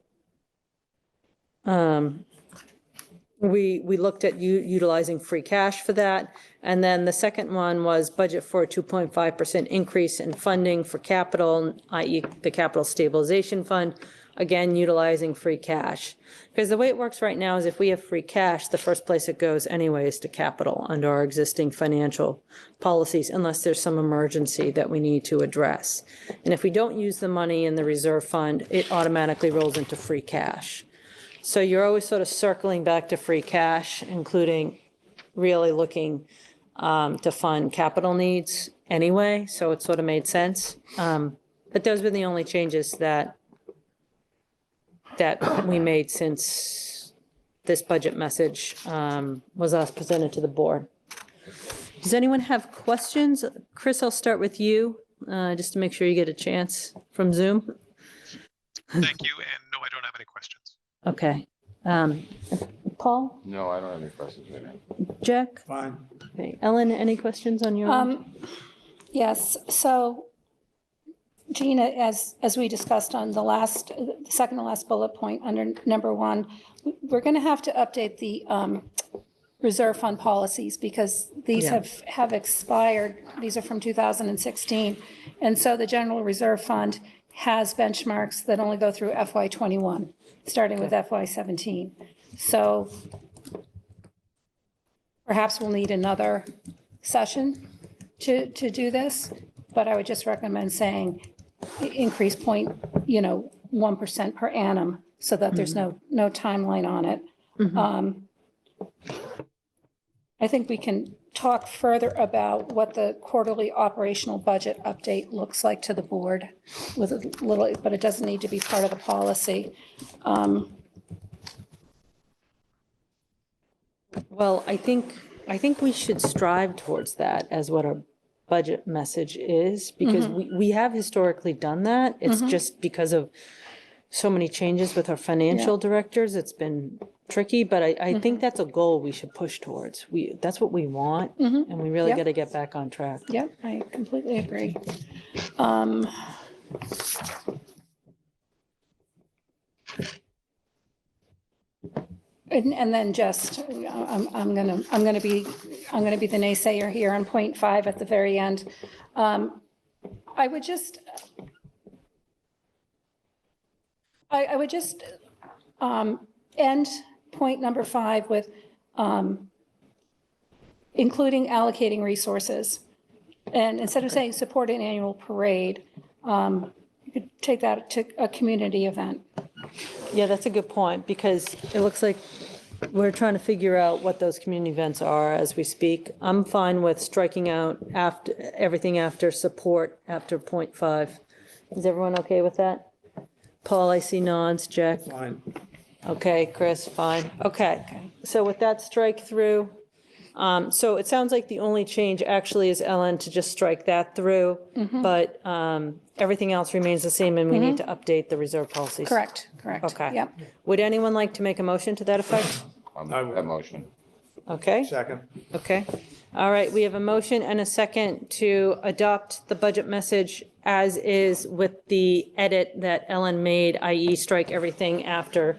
we looked at utilizing free cash for that. And then the second one was budget for a 2.5% increase in funding for capital, i.e. the capital stabilization fund, again, utilizing free cash. Because the way it works right now is if we have free cash, the first place it goes anyway is to capital under our existing financial policies, unless there's some emergency that we need to address. And if we don't use the money in the reserve fund, it automatically rolls into free cash. So you're always sort of circling back to free cash, including really looking to fund capital needs anyway, so it sort of made sense. But those were the only changes that we made since this budget message was presented to the board. Does anyone have questions? Chris, I'll start with you, just to make sure you get a chance from Zoom. Thank you, and no, I don't have any questions. Okay. Paul? No, I don't have any questions right now. Jack? Fine. Okay. Ellen, any questions on your end? Yes, so Gina, as we discussed on the second to last bullet point under number 1, we're going to have to update the reserve fund policies because these have expired. These are from 2016. And so the general reserve fund has benchmarks that only go through FY21, starting with FY17. So perhaps we'll need another session to do this, but I would just recommend saying increase 1% per annum so that there's no timeline on it. I think we can talk further about what the quarterly operational budget update looks like to the board with a little, but it doesn't need to be part of the policy. Well, I think we should strive towards that as what our budget message is, because we have historically done that. It's just because of so many changes with our financial directors, it's been tricky, but I think that's a goal we should push towards. That's what we want, and we really got to get back on track. Yep, I completely agree. And then just, I'm gonna be the naysayer here on point 5 at the very end. I would just end point number 5 with including allocating resources. And instead of saying support an annual parade, you could take that to a community event. Yeah, that's a good point, because it looks like we're trying to figure out what those community events are as we speak. I'm fine with striking out everything after support after point 5. Is everyone okay with that? Paul, I see nods. Jack? Fine. Okay, Chris, fine. Okay, so with that strike through, so it sounds like the only change actually is, Ellen, to just strike that through, but everything else remains the same, and we need to update the reserve policies. Correct. Okay. Yep. Would anyone like to make a motion to that effect? I'll make that motion. Okay, Second. okay. All right, we have a motion and a second to adopt the budget message as is with the edit that Ellen made, i.e. strike everything after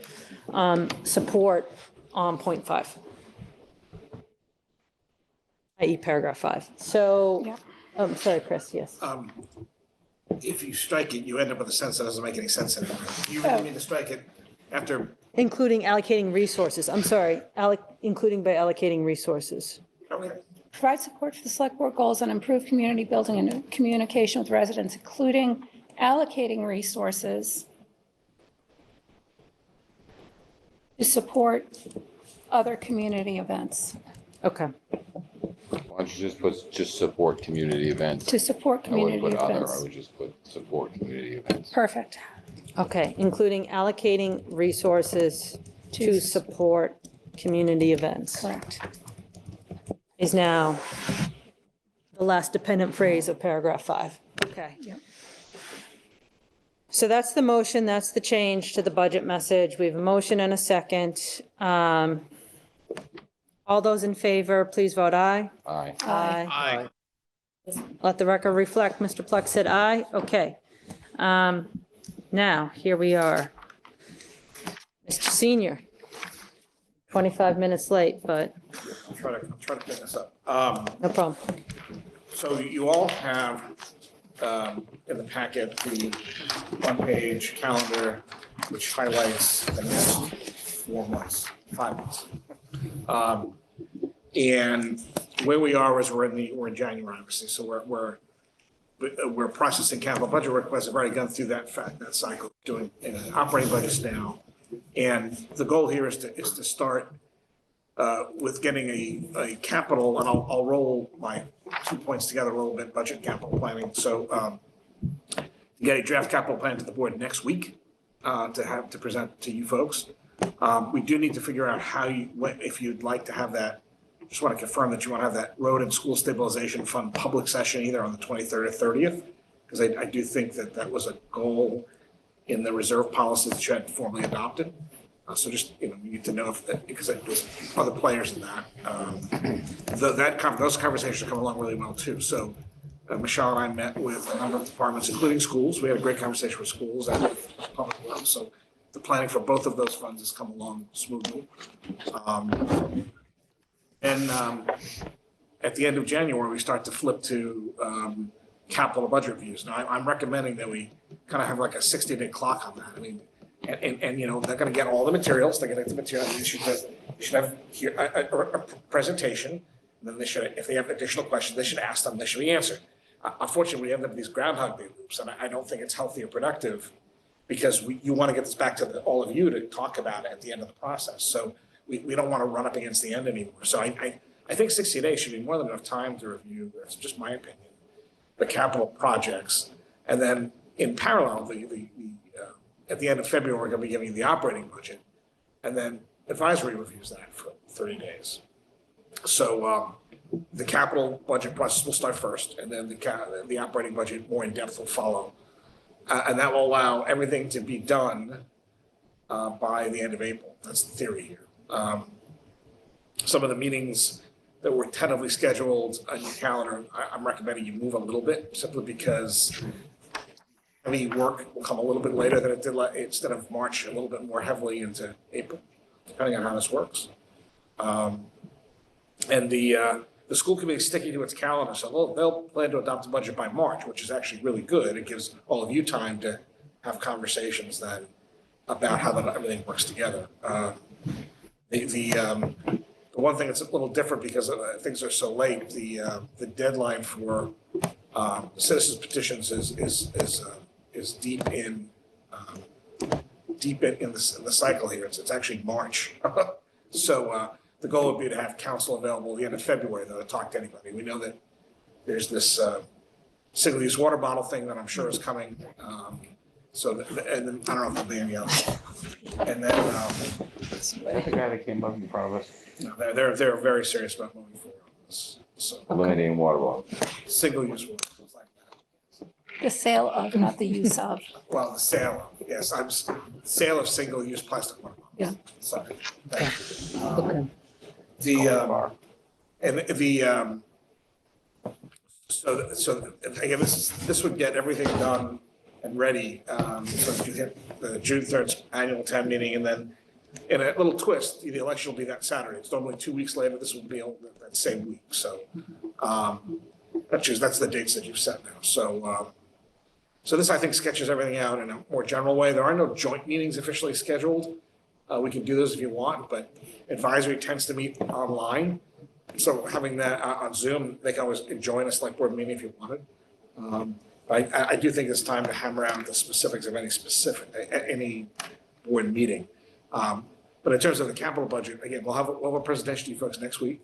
support on point 5. i.e. paragraph 5. So, Yeah. Sorry, Chris, yes. If you strike it, you end up with a sentence that doesn't make any sense anymore. You really need to strike it after, Including allocating resources, I'm sorry, including by allocating resources. okay. Provide support for the select board goals and improve community building and communication with residents, including allocating resources to support other community events. Okay, Why don't you just put, just support community events? To support I wouldn't community put other, I events. would just put support community events. Perfect. okay, including allocating resources to support community events Correct. is now the last dependent phrase of paragraph 5. Okay. Yep. So that's the motion, that's the change to the budget message. We have a motion and a second. All those in favor, please vote aye. Aye. Aye. Let the record reflect, Mr. Plex said aye. Okay. Now, here we are. Mr. Senior, 25 minutes late, but I'll try to pick this up. no problem. So you all have in the packet the one-page calendar which highlights the next 4 months, 5 months. And where we are is we're in January, obviously, so we're processing capital budget requests. I've already gone through that cycle, doing operating budgets now. And the goal here is to start with getting a capital, and I'll roll my 2 points together a little bit, budget capital planning. So get a draft capital plan to the board next week to present to you folks. We do need to figure out if you'd like to have that. Just want to confirm that you want to have that road and school stabilization fund public session either on the 23rd or 30th, because I do think that was a goal in the reserve policy that you had formally adopted. So just, you need to know if that, because there's other players in that. Those conversations come along really well too. So Michelle and I met with a number of departments, including schools. We had a great conversation with schools and with public works. So the planning for both of those funds has come along smoothly. And at the end of January, we start to flip to capital budget reviews. Now, I'm recommending that we kind of have like a 60-day clock on that. I mean, and they're going to get all the materials. They're going to get the materials. They should have here a presentation. And then they should, if they have additional questions, they should ask them. They should be answered. Unfortunately, we end up with these Groundhog Day loops, and I don't think it's healthy or productive because you want to get this back to all of you to talk about it at the end of the process. So we don't want to run up against the end anymore. So I think 60 days should be more than enough time to review, that's just my opinion, the capital projects. And then in parallel, at the end of February, we're going to be giving you the operating budget. And then advisory reviews that for 30 days. So the capital budget process will start first, and then the operating budget more in depth will follow. And that will allow everything to be done by the end of April. That's the theory here. Some of the meetings that were tentatively scheduled on your calendar, I'm recommending you move a little bit simply because heavy work will come a little bit later than it did instead of March, a little bit more heavily into April, depending on how this works. And the school committee is sticking to its calendar, so they'll plan to adopt a budget by March, which is actually really good. It gives all of you time to have conversations then about how everything works together. The one thing that's a little different because things are so late, the deadline for citizens petitions is deep in the cycle here. It's actually March. So the goal would be to have council available at the end of February though, to talk to anybody. We know that there's this single-use water bottle thing that I'm sure is coming. And then I don't know if there'll be any others. And then The guy that came up in front of us. they're very serious about moving forward on this. So Eliminating water bottles. single-use water bottles like that. The sale of, not the use of. Well, the sale, yes, sale of single-use plastic water bottles. Yeah. Sorry. Thank you. Okay. So again, this would get everything done and ready. So if you hit the June 3rd annual town meeting, and then in a little twist, the election will be that Saturday. It's normally 2 weeks later. This will be that same week. So that's the dates that you've set now. So this, I think, sketches everything out in a more general way. There are no joint meetings officially scheduled. We can do those if you want, but advisory tends to meet online. So having that on Zoom, they can always join a select board meeting if you wanted. I do think it's time to hammer out the specifics of any board meeting. But in terms of the capital budget, again, we'll have a presentation to you folks next week.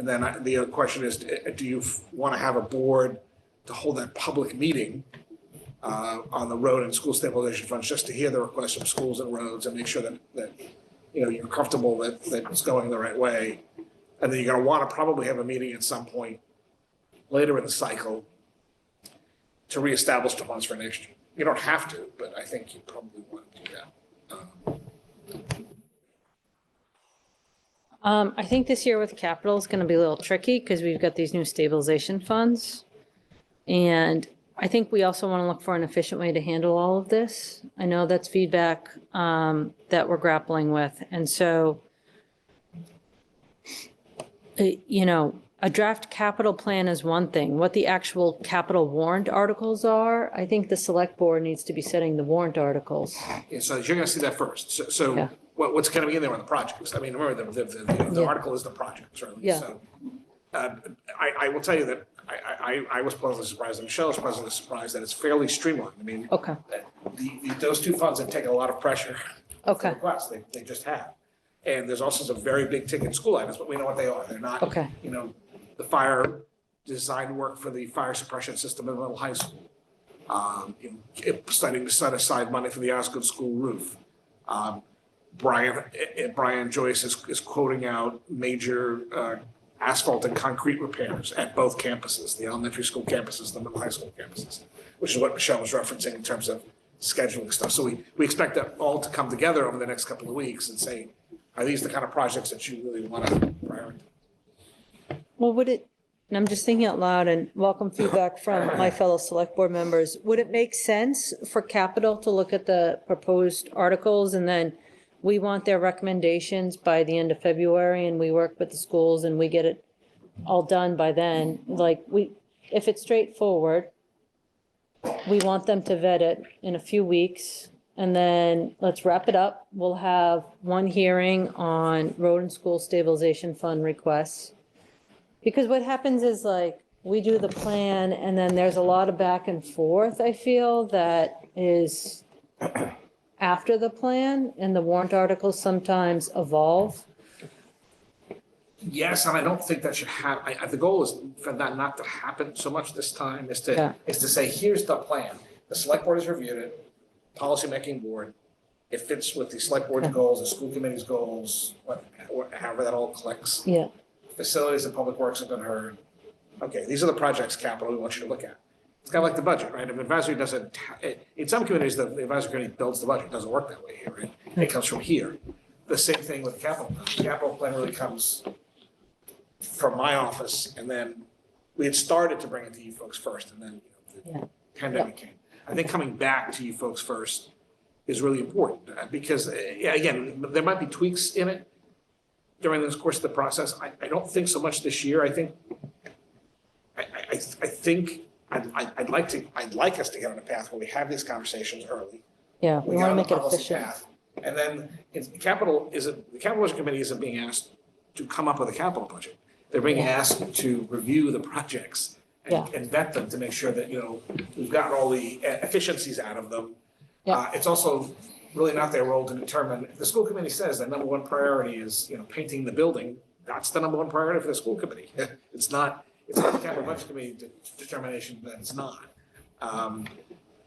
And then the other question is, do you want to have a board to hold that public meeting on the road and school stabilization funds, just to hear the requests from schools and roads and make sure that you're comfortable that it's going the right way? And then you're going to want to probably have a meeting at some point later in the cycle to reestablish the funds for next year. You don't have to, but I think you probably want to do that. I think this year with capital is going to be a little tricky because we've got these new stabilization funds. And I think we also want to look for an efficient way to handle all of this. I know that's feedback that we're grappling with. And so, a draft capital plan is one thing. What the actual capital warrant articles are, I think the select board needs to be setting the warrant articals. Yeah, so you're going to see that first. So Yeah. what's going to be in there on the projects? I mean, remember, the Yeah. article is the projects, right? Yeah. So, I will tell you that I was pleasantly surprised, and Michelle was pleasantly surprised that it's fairly streamlined. I mean, Okay, those two funds have taken a lot of pressure. okay, Requests, they just have. And there's also some very big ticket school items, but we know what they are. They're not, okay, the fire design work for the fire suppression system in Little High School. Starting to set aside money for the Osgood School roof. Brian Joyce is quoting out major asphalt and concrete repairs at both campuses, the elementary school campuses, the middle high school campuses, which is what Michelle was referencing in terms of scheduling stuff. So we expect that all to come together over the next couple of weeks and say, are these the kind of projects that you really want to prioritize? well, and I'm just thinking out loud and welcome feedback from my fellow select board members. Would it make sense for capital to look at the proposed articles and then we want their recommendations by the end of February and we work with the schools and we get it all done by then? Like if it's straightforward, we want them to vet it in a few weeks and then let's wrap it up. We'll have one hearing on road and school stabilization fund requests. Because what happens is like, we do the plan and then there's a lot of back and forth, I feel, that is after the plan and the warrant articles sometimes evolve. Yes, and I don't think that should happen. The goal is for that not to happen so much this time, is Yeah. to say, here's the plan. The select board has reviewed it, policymaking board. It fits with the select board's goals, the school committee's goals, however that all clicks. Yeah, Facilities and public works have been heard. Okay, these are the projects, capital, we want you to look at. It's kind of like the budget, right? If advisory doesn't, in some communities, the advisory committee builds the budget. It doesn't work that way here, right? It comes from here. The same thing with the capital plan. The capital plan really comes from my office, and then we had started to bring it to you folks first, and then the pandemic came. I think coming back to you folks first is really important, because, again, there might be tweaks in it during this course of the process. I don't think so much this year. I think I'd like us to get on a path where we have these conversations early. yeah, we get want to on the make it policy efficient. path, and then the capital budget committee isn't being asked to come up with a capital budget. They're being asked to review the projects and vet them to make sure that, we've gotten all the efficiencies out of them. Yeah. It's also really not their role to determine, if the school committee says the number one priority is, painting the building, that's the number one priority for the school committee. It's not the capital budget committee determination that it's not.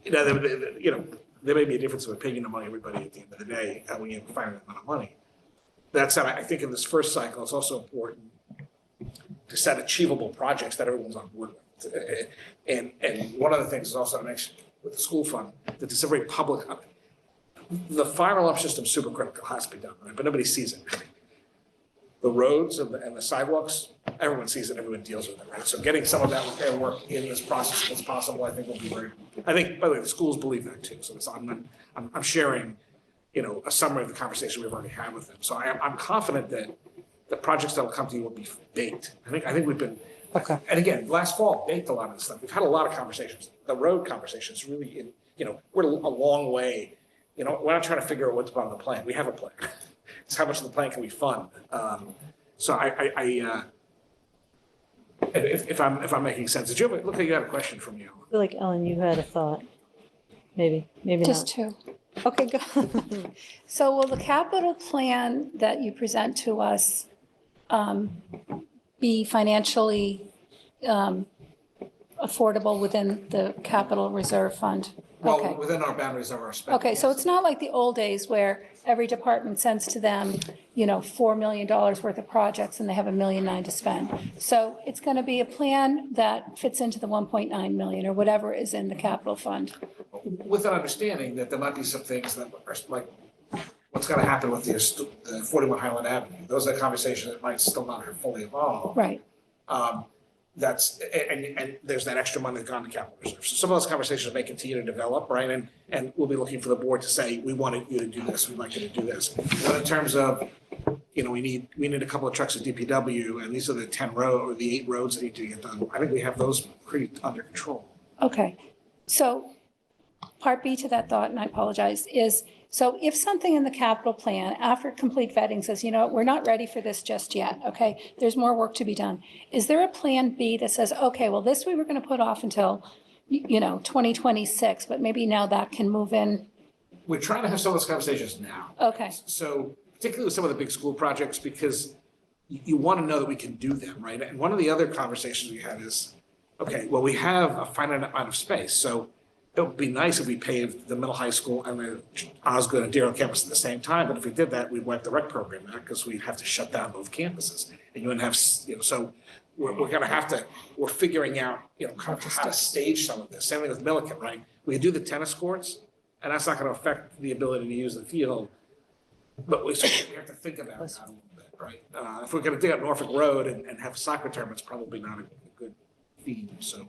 There may be a difference of opinion among everybody at the end of the day when you find that amount of money. That said, I think in this first cycle, it's also important to set achievable projects that everyone's on board with. And one of the things is also to mention with the school fund, that it's a very public, the fire alarm system is super critical, has to be done, right? But nobody sees it. The roads and the sidewalks, everyone sees it, everyone deals with it, right? So getting some of that repair work in this process as possible, I think will be very, I think, by the way, the schools believe that too. So I'm sharing, a summary of the conversation we've already had with them. So I'm confident that the projects that will come to you will be baked. I think we've been, Okay. and again, last fall baked a lot of this stuff. We've had a lot of conversations. The road conversations really, we're a long way. We're not trying to figure out what's on the plan. We have a plan. It's how much of the plan can we fund. So if I'm making sense, did you have, look like you had a question from you. I feel like, Ellen, you had a thought. Maybe Just not. two. Okay, go. So will the capital plan that you present to us be financially affordable within the capital reserve fund? Well, Okay. within our boundaries of our spending. Okay, so it's not like the old days where every department sends to them, $4 million worth of projects and they have $1.9 million to spend. So it's going to be a plan that fits into the 1.9 million or whatever is in the capital fund. With an understanding that there might be some things that are like, what's gonna happen with the 41 Highland Avenue? Those are conversations that might still not have fully evolved. Right. That's, and there's that extra money that's gone to capital reserve. So some of those conversations may continue to develop, right? And we'll be looking for the board to say, we wanted you to do this, we'd like you to do this. But in terms of, we need a couple of trucks at DPW, and these are the 8 roads that need to get done. I think we have those pretty under control. Okay. So part B to that thought, and I apologize, is so if something in the capital plan after complete vetting says, we're not ready for this just yet, okay, there's more work to be done. Is there a plan B that says, okay, well, this we were going to put off until, 2026, but maybe now that can move in? We're trying to have some of those conversations now. Okay. So particularly with some of the big school projects, because you want to know that we can do them, right? And one of the other conversations we had is, okay, well, we have a finite amount of space. So it would be nice if we paved the middle high school and the Osgood and Deerfield campus at the same time. But if we did that, we'd wipe the rec program out because we'd have to shut down both campuses. And you wouldn't have, so we're going to have to, we're figuring out, kind of how to stage some of this. Same thing with Milliken, right? We do the tennis courts, and that's not going to affect the ability to use the field. But we have to think about that a little bit, right? If we're going to dig up Norfolk Road and have a soccer tournament, it's probably not a good feed. So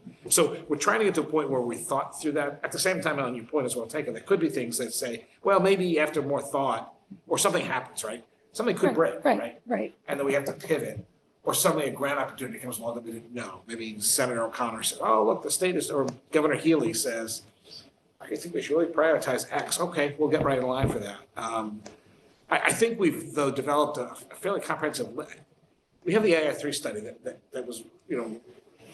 we're trying to get to a point where we thought through that. At the same time, on your point is well taken, there could be things that say, well, maybe after more thought, or something happens, right? Something could break, right? Right. And then we have to pivot. Or suddenly a grant opportunity comes along that we didn't know. Maybe Senator O'Connor said, oh, look, the state is, or Governor Healy says, I think we should really prioritize X. Okay, we'll get right in line for that. I think we've, though, developed a fairly comprehensive, we have the AI3 study that was,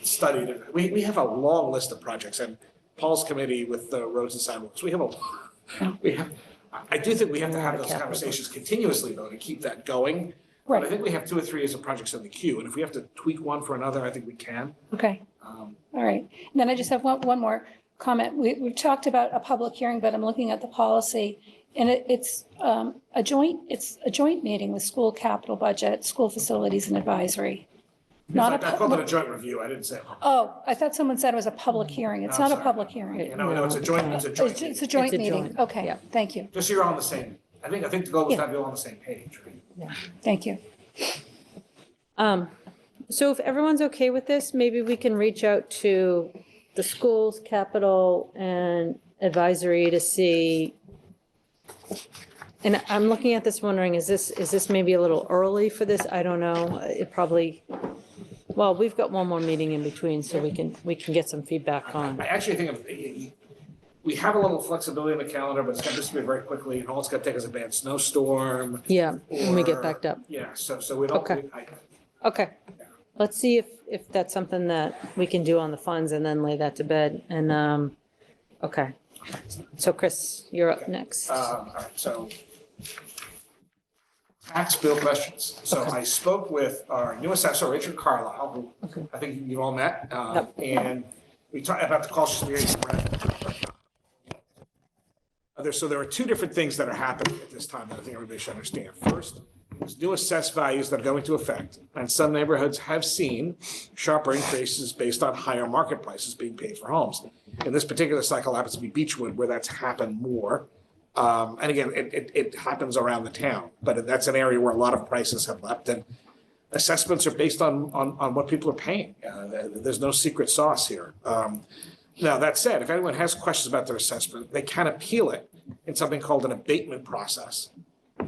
studied. We have a long list of projects, and Paul's committee with the roads and sidewalks, I do think we have to have those conversations continuously, though, to keep that going. But I think we have 2 or 3 years of projects in the queue, and if we have to tweak one for another, I think we can. Okay. All right. And then I just have one more comment. We've talked about a public hearing, but I'm looking at the policy, and it's a joint meeting with school capital budget, school facilities and advisory. I called it a joint review. I didn't say. Oh, I thought someone said it was a public hearing. It's No, not a sorry. public hearing. No, it's a joint. It's a joint meeting. Okay, thank you. Just so you're on the same, I think the goal is to have you all on the same page, right? Thank you. So if everyone's okay with this, maybe we can reach out to the schools, capital and advisory to see. And I'm looking at this wondering, is this maybe a little early for this? I don't know. It probably, well, we've got one more meeting in between, so we can get some feedback on. I actually think we have a little flexibility in the calendar, but it's going to disappear very quickly, and all it's going to take is a bad snowstorm. Yeah, when we get or- backed up. Yeah, so we don't. Okay. Okay. Let's see if that's something that we can do on the funds and then lay that to bed. And, okay. So Chris, you're up next. All right, so tax bill questions. So I spoke with our new assessor, Richard Carlisle, who I think you've all met. And we talked about the cautious behavior. So there are 2 different things that are happening at this time that I think everybody should understand. First, there's new assessed values that are going into effect, and some neighborhoods have seen sharper increases based on higher market prices being paid for homes. In this particular cycle happens to be Beechwood, where that's happened more. And again, it happens around the town, but that's an area where a lot of prices have leapt, and assessments are based on what people are paying. There's no secret sauce here. Now, that said, if anyone has questions about their assessment, they can appeal it in something called an abatement process.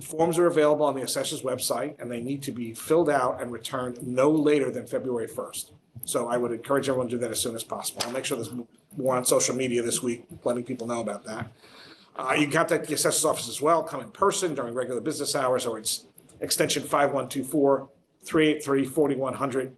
Forms are available on the assessor's website, and they need to be filled out and returned no later than February 1st. So I would encourage everyone to do that as soon as possible. I'll make sure there's more on social media this week, letting people know about that. You can contact the assessor's office as well, come in person during regular business hours, or it's extension 5124, 383-4100,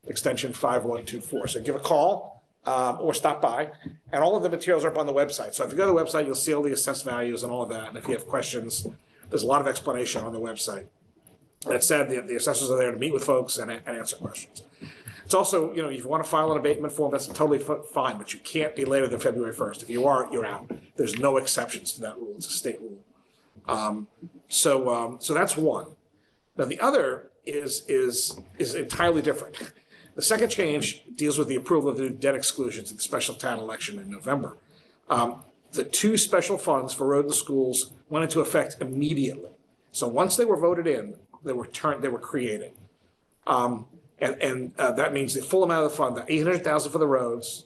extension 5124. So give a call or stop by, and all of the materials are up on the website. So if you go to the website, you'll see all the assessed values and all of that. And if you have questions, there's a lot of explanation on the website. That said, the assessors are there to meet with folks and answer questions. It's also, you know, if you want to file an abatement form, that's totally fine, but you can't be later than February 1st. If you are, you're out. There's no exceptions to that rule. It's a state rule. So that's one. Now, the other is entirely different. The second change deals with the approval of the debt exclusions at the special town election in November. The two special funds for road and schools went into effect immediately. So once they were voted in, they were created. That means the full amount of the fund, the $800,000 for the roads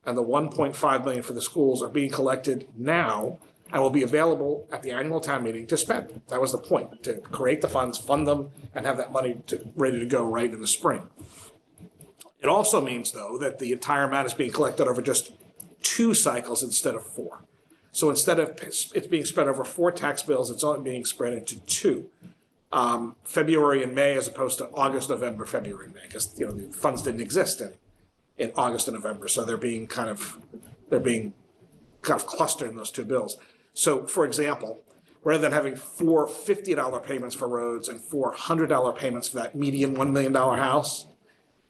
and the $1.5 million for the schools are being collected now and will be available at the annual town meeting to spend. That was the point, to create the funds, fund them, and have that money ready to go right in the spring. It also means, though, that the entire amount is being collected over just 2 cycles instead of 4. So instead of it's being spread over 4 tax bills, it's only being spread into 2. February and May, as opposed to August, November, February, and May, because the funds didn't exist in August and November, so they're being kind of clustered in those 2 bills. So, for example, rather than having 4 $50 payments for roads and 4 $100 payments for that median $1 million house,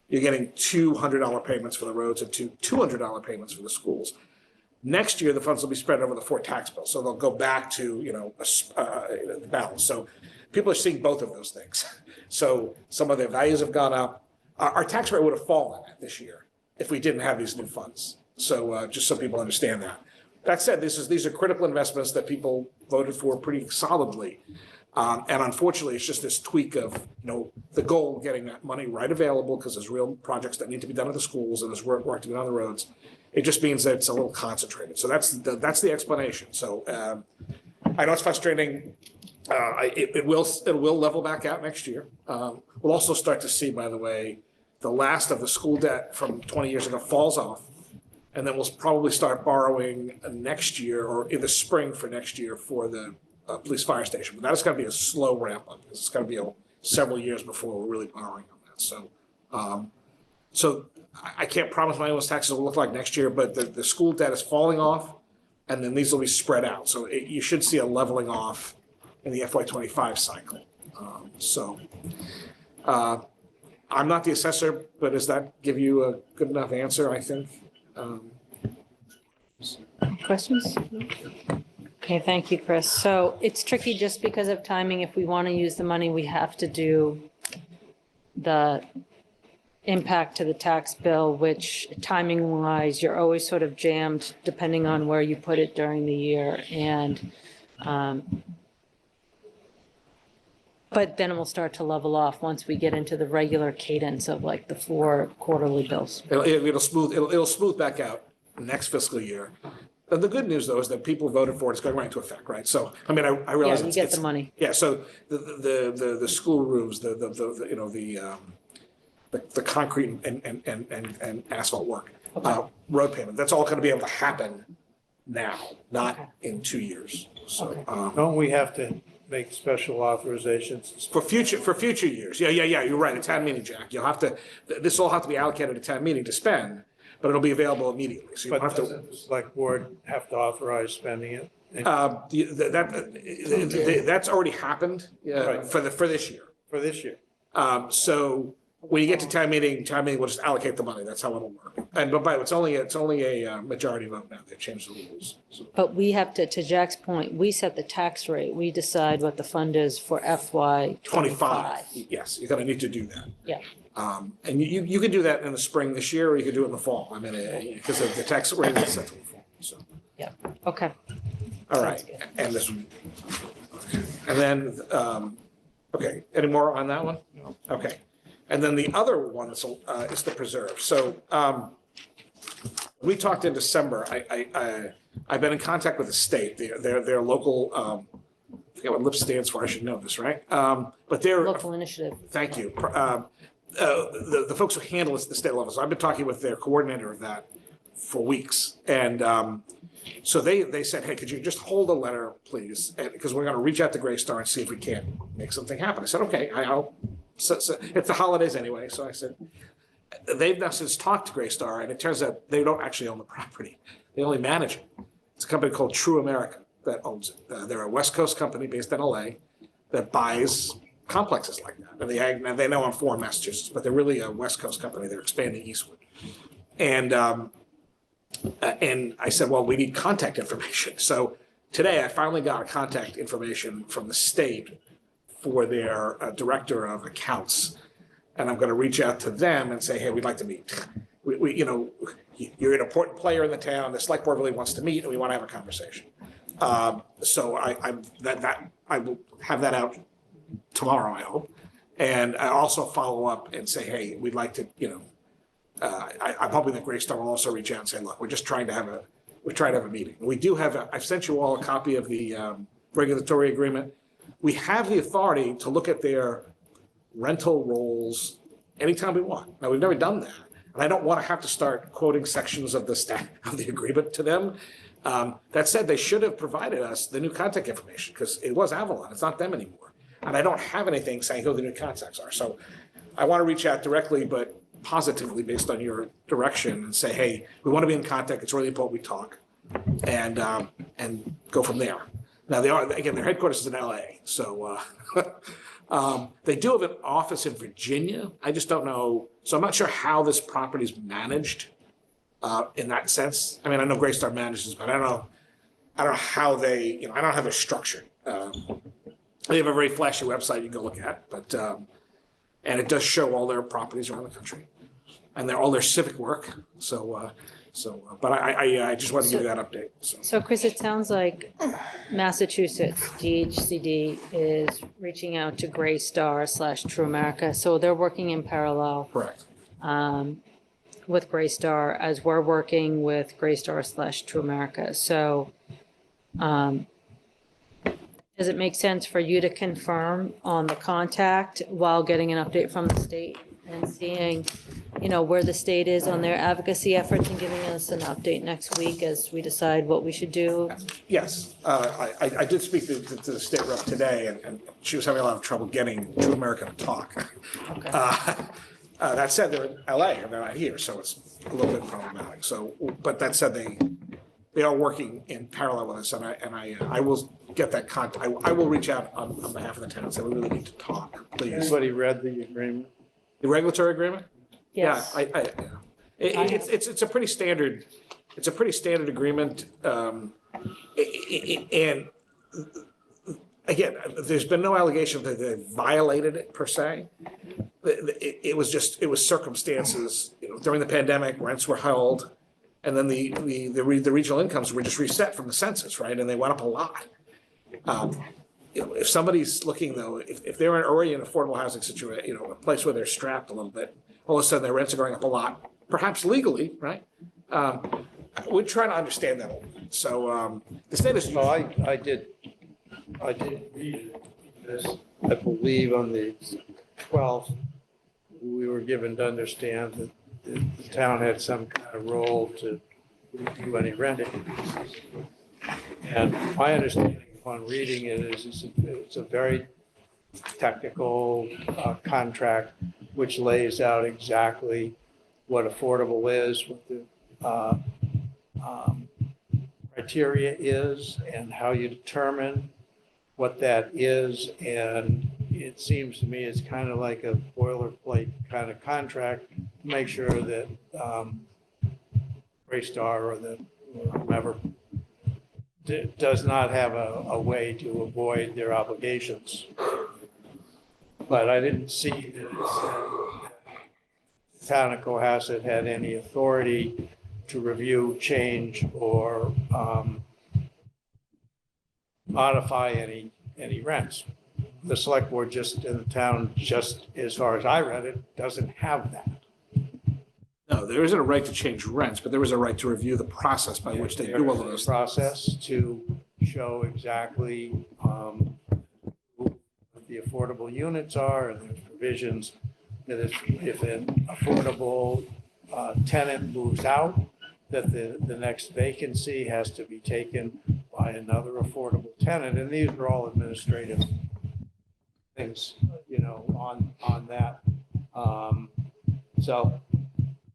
you're getting 2 $100 payments for the roads and 2 $200 payments for the schools. Next year, the funds will be spread over the 4 tax bills, so they'll go back to the balance. So people are seeing both of those things. So some of their values have gone up. Our tax rate would have fallen this year if we didn't have these new funds. So just so people understand that. That said, these are critical investments that people voted for pretty solidly. And unfortunately, it's just this tweak of, the goal of getting that money right available, because there's real projects that need to be done at the schools and there's work to be done on the roads. It just means that it's a little concentrated. So that's the explanation. So I know it's frustrating. It will level back out next year. We'll also start to see, by the way, the last of the school debt from 20 years ago falls off. And then we'll probably start borrowing next year or in the spring for next year for the police fire station. But that is going to be a slow ramp up. It's going to be several years before we're really borrowing on that. So I can't promise my own taxes will look like next year, but the school debt is falling off and then these will be spread out. So you should see a leveling off in the FY25 cycle. I'm not the assessor, but does that give you a good enough answer, I think? Questions? Okay, thank you, Chris. So it's tricky just because of timing. If we want to use the money, we have to do the impact to the tax bill, which timing wise, you're always sort of jammed depending on where you put it during the year. And but then it will start to level off once we get into the regular cadence of like the 4 quarterly bills. It'll smooth back out next fiscal year. The good news, though, is that people voted for it. It's going right into effect, right? So, I mean, I realize Yeah, you get the money. Yeah. So the school roofs, the concrete and asphalt work, road pavement. That's all going to be able to happen now, not in 2 years. So, Don't we have to make special authorizations? for future years? Yeah. You're right. At town meeting, Jack, this will have to be allocated at town meeting to spend, but it'll be available immediately. So you don't But have to. doesn't the select board have to authorize spending it? That's already happened Right. for this year. For this year? So when you get to town meeting will just allocate the money. That's how it'll work. But by the way, it's only a majority vote now. They've changed the rules. So. But we have to Jack's point, we set the tax rate. We decide what the fund is for FY 25. Yes, you're going to need to do that. Yeah. And you can do that in the spring this year, or you could do it in the fall. I mean, because of the tax rate is set in the fall. So. Yeah. Okay. All right. And this one. And then, okay, any more on that one? No. Okay. And then the other one is the preserve. So we talked in December. I've been in contact with the state. Their local, I forget what LIP stands for. I should know this, right? But they're Local initiative. Thank you. The folks who handle this at the state level. So I've been talking with their coordinator of that for weeks, and so they said, hey, could you just hold a letter, please? Because we're going to reach out to Greystar and see if we can make something happen. I said, okay, I'll. So it's the holidays anyway. So I said, they've now since talked to Greystar, and it turns out they don't actually own the property. They only manage it. It's a company called True America that owns it. They're a West Coast company based in LA that buys complexes like that. And they know I'm from Massachusetts, but they're really a West Coast company. They're expanding eastward. And I said, well, we need contact information. So today I finally got contact information from the state for their director of accounts. And I'm going to reach out to them and say, hey, we'd like to meet. You know, you're an important player in the town. The select board really wants to meet and we want to have a conversation. So I will have that out tomorrow, I hope. And I also follow up and say, hey, we'd like to, you know, I'm hoping that Greystar will also reach out and say, look, we're trying to have a meeting. We do have, I've sent you all a copy of the regulatory agreement. We have the authority to look at their rental rolls anytime we want. Now, we've never done that. And I don't want to have to start quoting sections of the agreement to them. That said, they should have provided us the new contact information because it was Avalon. It's not them anymore. And I don't have anything saying who the new contacts are. So I want to reach out directly, but positively based on your direction and say, hey, we want to be in contact. It's really important we talk and go from there. Now their headquarters is in LA. So they do have an office in Virginia. I just don't know. So I'm not sure how this property is managed in that sense. I mean, I know Greystar manages, but I don't know how they, I don't know how they're structured. They have a very flashy website you can go look at, but and it does show all their properties around the country and all their civic work. But I just wanted to give you that update. So Chris, it sounds like Massachusetts DHCD is reaching out to Greystar / True America. So they're working in parallel. Correct. With Greystar as we're working with Greystar / True America. So does it make sense for you to confirm on the contact while getting an update from the state and seeing, where the state is on their advocacy efforts and giving us an update next week as we decide what we should do? Yes, I did speak to the state rep today, and she was having a lot of trouble getting True America to talk. Okay. That said, they're in LA and they're not here, so it's a little bit problematic. So, but that said, they are working in parallel with us, and I will get that contact. I will reach out on behalf of the town and say we really need to talk, please. Anybody read the agreement? The regulatory agreement? Yes. Yeah, it's a pretty standard. It's a pretty standard agreement, and again, there's been no allegation that they violated it per se. It was circumstances. During the pandemic, rents were held, and then the regional incomes were just reset from the census, right? And they went up a lot. If somebody's looking though, if they're already in an affordable housing situation, a place where they're strapped a little bit, all of a sudden their rents are going up a lot, perhaps legally, right? We're trying to understand that. So the state is. Well, I did read this. I believe on the 12th, we were given to understand that the town had some kind of role to do any rent increases. And my understanding upon reading it is it's a very technical contract which lays out exactly what affordable is, what the criteria is, and how you determine what that is. And it seems to me it's kind of like a boilerplate kind of contract to make sure that Greystar or whomever does not have a way to avoid their obligations. But I didn't see that it said the town of Cohasset had any authority to review, change, or modify any rents. The select board in the town, just as far as I read it, doesn't have that. No, there isn't a right to change rents, but there is a right to review the process by which they do all of those. Process to show exactly what the affordable units are, and there's provisions that if an affordable tenant moves out, that the next vacancy has to be taken by another affordable tenant. And these are all administrative things, on that. So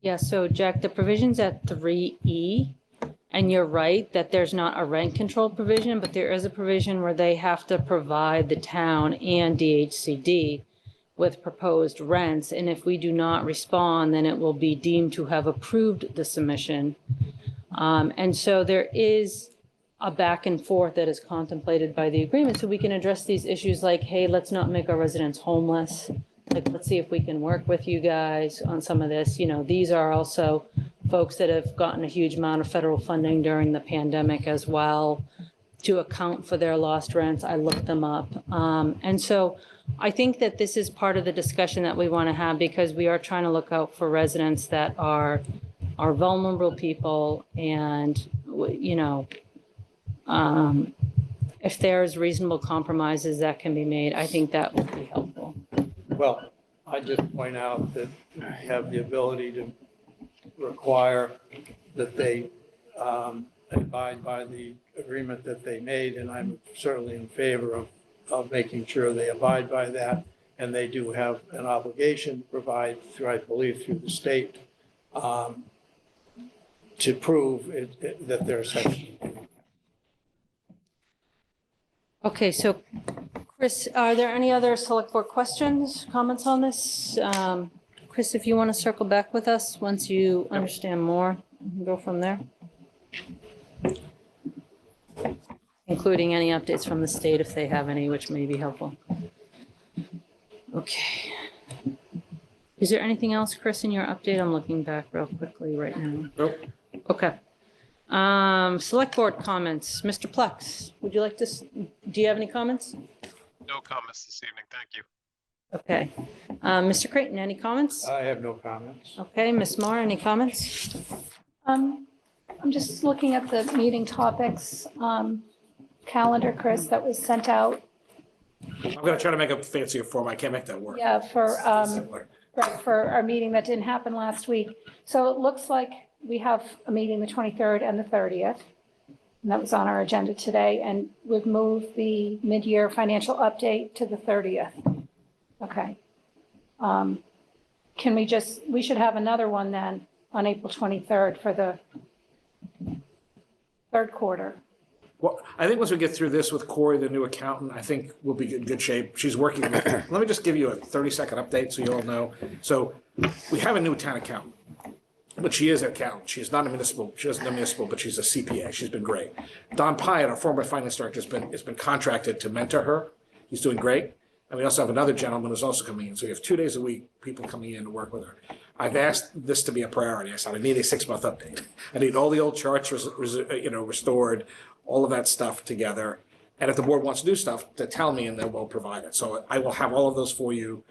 Yeah, so Jack, the provisions at 3E And you're right that there's not a rent control provision, but there is a provision where they have to provide the town and DHCD with proposed rents. And if we do not respond, then it will be deemed to have approved the submission. And so there is a back and forth that is contemplated by the agreement. So we can address these issues like, hey, let's not make our residents homeless. Like, let's see if we can work with you guys on some of this. You know, these are also folks that have gotten a huge amount of federal funding during the pandemic as well to account for their lost rents. I looked them up. And so I think that this is part of the discussion that we want to have, because we are trying to look out for residents that are vulnerable people. And, you know, if there's reasonable compromises that can be made, I think that would be helpful. Well, I just point out that we have the ability to require that they abide by the agreement that they made, and I'm certainly in favor of making sure they abide by that. And they do have an obligation to provide through, I believe, through the state, to prove that they're such. Okay, so Chris, are there any other select board questions, comments on this? Chris, if you want to circle back with us once you understand more, we can go from there. Including any updates from the state if they have any, which may be helpful. Okay. Is there anything else, Chris, in your update? I'm looking back real quickly right now. Nope. Okay. Select board comments. Mr. Plex, would you like to, do you have any comments? No comments this evening. Thank you. Okay. Mr. Creighton, any comments? I have no comments. Okay, Ms. Marr, any comments? I'm just looking at the meeting topics calendar, Chris, that was sent out. I'm gonna try to make a fancier form. I can't make that work. Yeah, for, Simpler. right, for our meeting that didn't happen last week. So it looks like we have a meeting the 23rd and the 30th. And that was on our agenda today, and we've moved the mid-year financial update to the 30th. Okay. Can we should have another one then on April 23rd for the third quarter. Well, I think once we get through this with Corey, the new accountant, I think we'll be in good shape. She's working with, let me just give you a 30-second update so you all know. So we have a new town accountant, but she is an accountant. She's not a municipal, she doesn't know municipal, but she's a CPA. She's been great. Don Pyatt, our former finance director, has been contracted to mentor her. He's doing great. And we also have another gentleman who's also coming in. So we have 2 days a week, people coming in to work with her. I've asked this to be a priority. I said, I need a 6-month update. I need all the old charts, restored, all of that stuff together. And if the board wants to do stuff, to tell me and then we'll provide it. So I will have all of those for you,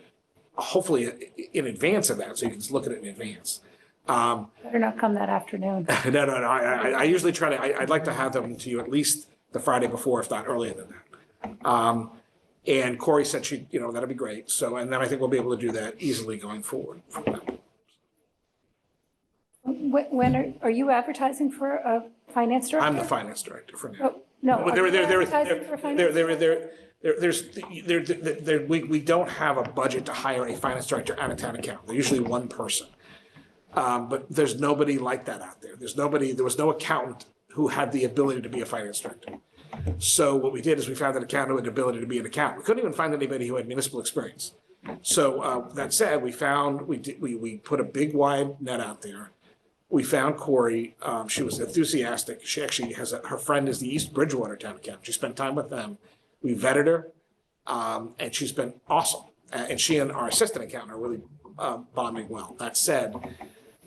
hopefully in advance of that, so you can just look at it in advance. Better not come that afternoon. No. I usually try to, I'd like to have them to you at least the Friday before, if not earlier than that. And Corey said she, that'd be great. So, and then I think we'll be able to do that easily going forward. When are you advertising for a finance director? I'm the finance director for now. Oh, no. But are you advertising for finance? We don't have a budget to hire a finance director and a town accountant. They're usually one person. But there's nobody like that out there. There was no accountant who had the ability to be a finance director. So what we did is we found an accountant who had the ability to be an accountant. We couldn't even find anybody who had municipal experience. So that said, we put a big wide net out there. We found Corey. She was enthusiastic. She actually has her friend is the East Bridgewater town accountant. She spent time with them. We vetted her, and she's been awesome. And she and our assistant accountant are really bonding well. That said,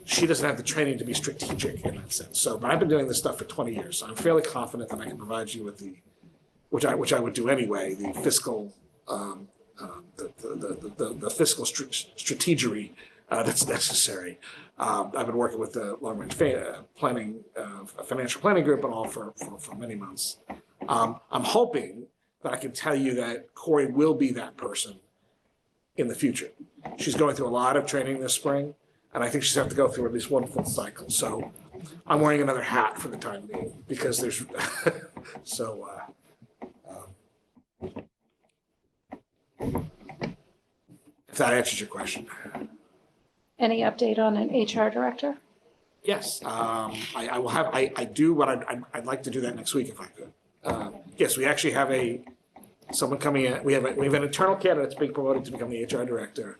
she doesn't have the training to be strategic in that sense. So, but I've been doing this stuff for 20 years. So I'm fairly confident that I can provide you with which I would do anyway, the fiscal, the fiscal strategery that's necessary. I've been working with the long range planning, financial planning group and all for many months. I'm hoping that I can tell you that Corey will be that person in the future. She's going through a lot of training this spring, and I think she's have to go through at least one full cycle. So I'm wearing another hat for the time being because there's so. If that answers your question. Any update on an HR director? Yes, I will have, I do, but I'd like to do that next week if I could. Yes, we actually have someone coming in, we have an internal candidate that's being promoted to become the HR director.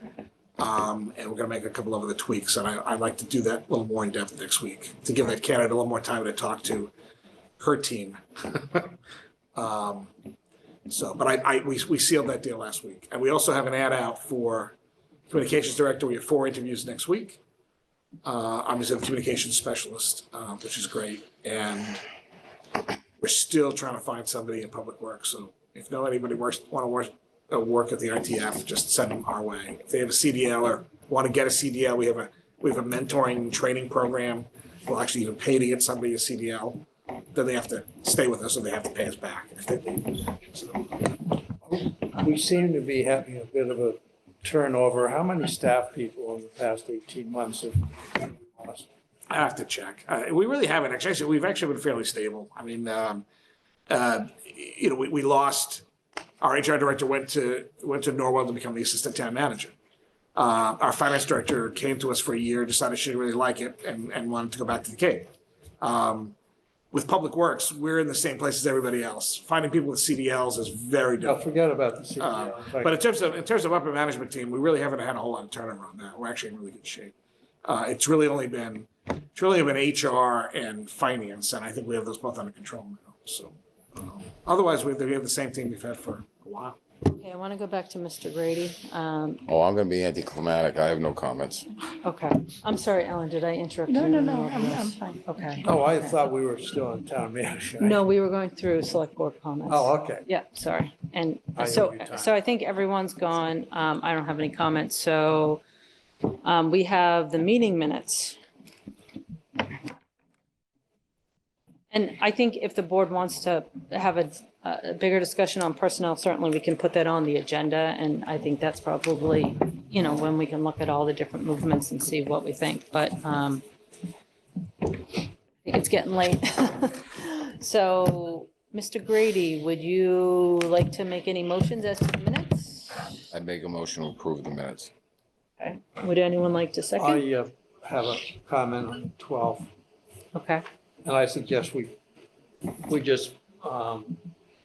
And we're gonna make a couple of other tweaks, and I'd like to do that a little more in depth next week, to give that candidate a little more time to talk to her team. So, but we sealed that deal last week, and we also have an ad out for communications director. We have 4 interviews next week. I'm just a communications specialist, which is great, and we're still trying to find somebody in public works. So if anybody want to work at the ITF, just send them our way. If they have a CDL or want to get a CDL, we have a mentoring training program. We'll actually even pay to get somebody a CDL. Then they have to stay with us, or they have to pay us back if they leave. So, We seem to be having a bit of a turnover. How many staff people in the past 18 months have lost? I have to check. We really haven't actually. We've actually been fairly stable. I mean, we lost. Our HR director went to Norwell to become the assistant town manager. Our finance director came to us for a year, decided she didn't really like it, and wanted to go back to the Cape. With Public Works, we're in the same place as everybody else. Finding people with CDLs is very Oh, difficult. forget about the CDL. But in terms of upper management team, we really haven't had a whole lot of turnover on that. We're actually in really good shape. It's really been HR and finance, and I think we have those both under control now. So otherwise, we have the same team we've had for a while. Okay, I want to go back to Mr. Grady. Oh, I'm going to be anticlimactic. I have no comments. Okay, I'm sorry, Ellen, did I interrupt you? No, I'm fine. Okay. Oh, I thought we were still on town manager. No, we were going through select board comments. Oh, okay. Yeah, sorry. And I so, owe you time. so I think everyone's gone. I don't have any comments. So we have the meeting minutes. And I think if the board wants to have a bigger discussion on personnel, certainly we can put that on the agenda. And I think that's probably, when we can look at all the different movements and see what we think. But I think it's getting late. So, Mr. Grady, would you like to make any motions as to the minutes? I make a motion to approve the minutes. Okay. Would anyone like to second? I have a comment on 12, Okay. and I suggest we just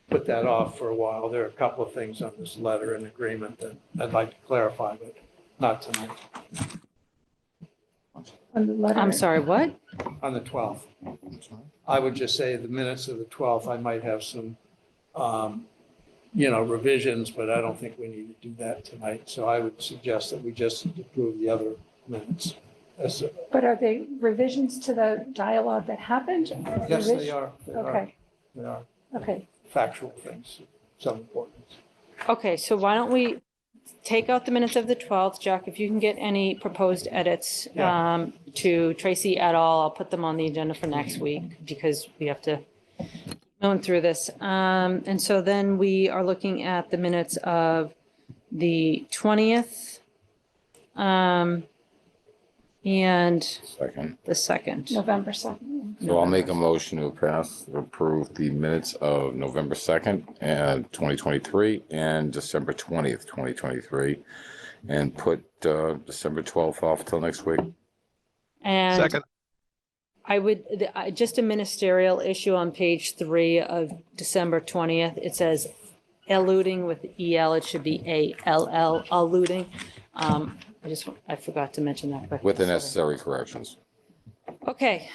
put that off for a while. There are a couple of things on this letter and agreement that I'd like to clarify, but not tonight. On the letter. I'm sorry, what? On the 12th. I would just say the minutes of the 12th, I might have some, revisions, but I don't think we need to do that tonight. So I would suggest that we just approve the other minutes. But are they revisions to the dialogue that happened? Yes, they are. They are. Okay, They are okay. factual things, some importance. Okay, so why don't we take out the minutes of the 12th? Jack, if you can get any proposed edits Yeah. to Tracy et al., I'll put them on the agenda for next week because we have to go through this. And so then we are looking at the minutes of the 20th and Second. the 2nd. November 2nd. So I'll make a motion to approve the minutes of November 2nd and 2023 and December 20th, 2023, and put December 12th off till next week. And Second. I would, just a ministerial issue on page 3 of December 20th. It says alluding with EL, it should be ALL, alluding. I forgot to mention that. quickly. With the necessary corrections. Okay,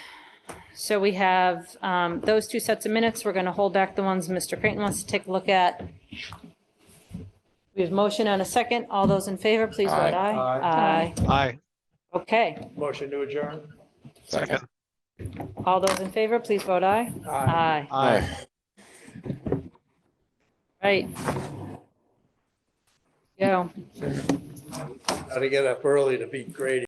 so we have those 2 sets of minutes. We're going to hold back the ones Mr. Creighton wants to take a look at. We have motion and a second. All those in favor, please vote Aye. aye. Aye. Aye. Okay, Motion to adjourn? Second. all those in favor, please vote aye. Aye. Aye. Right. Go. Got to get up early to beat Grady.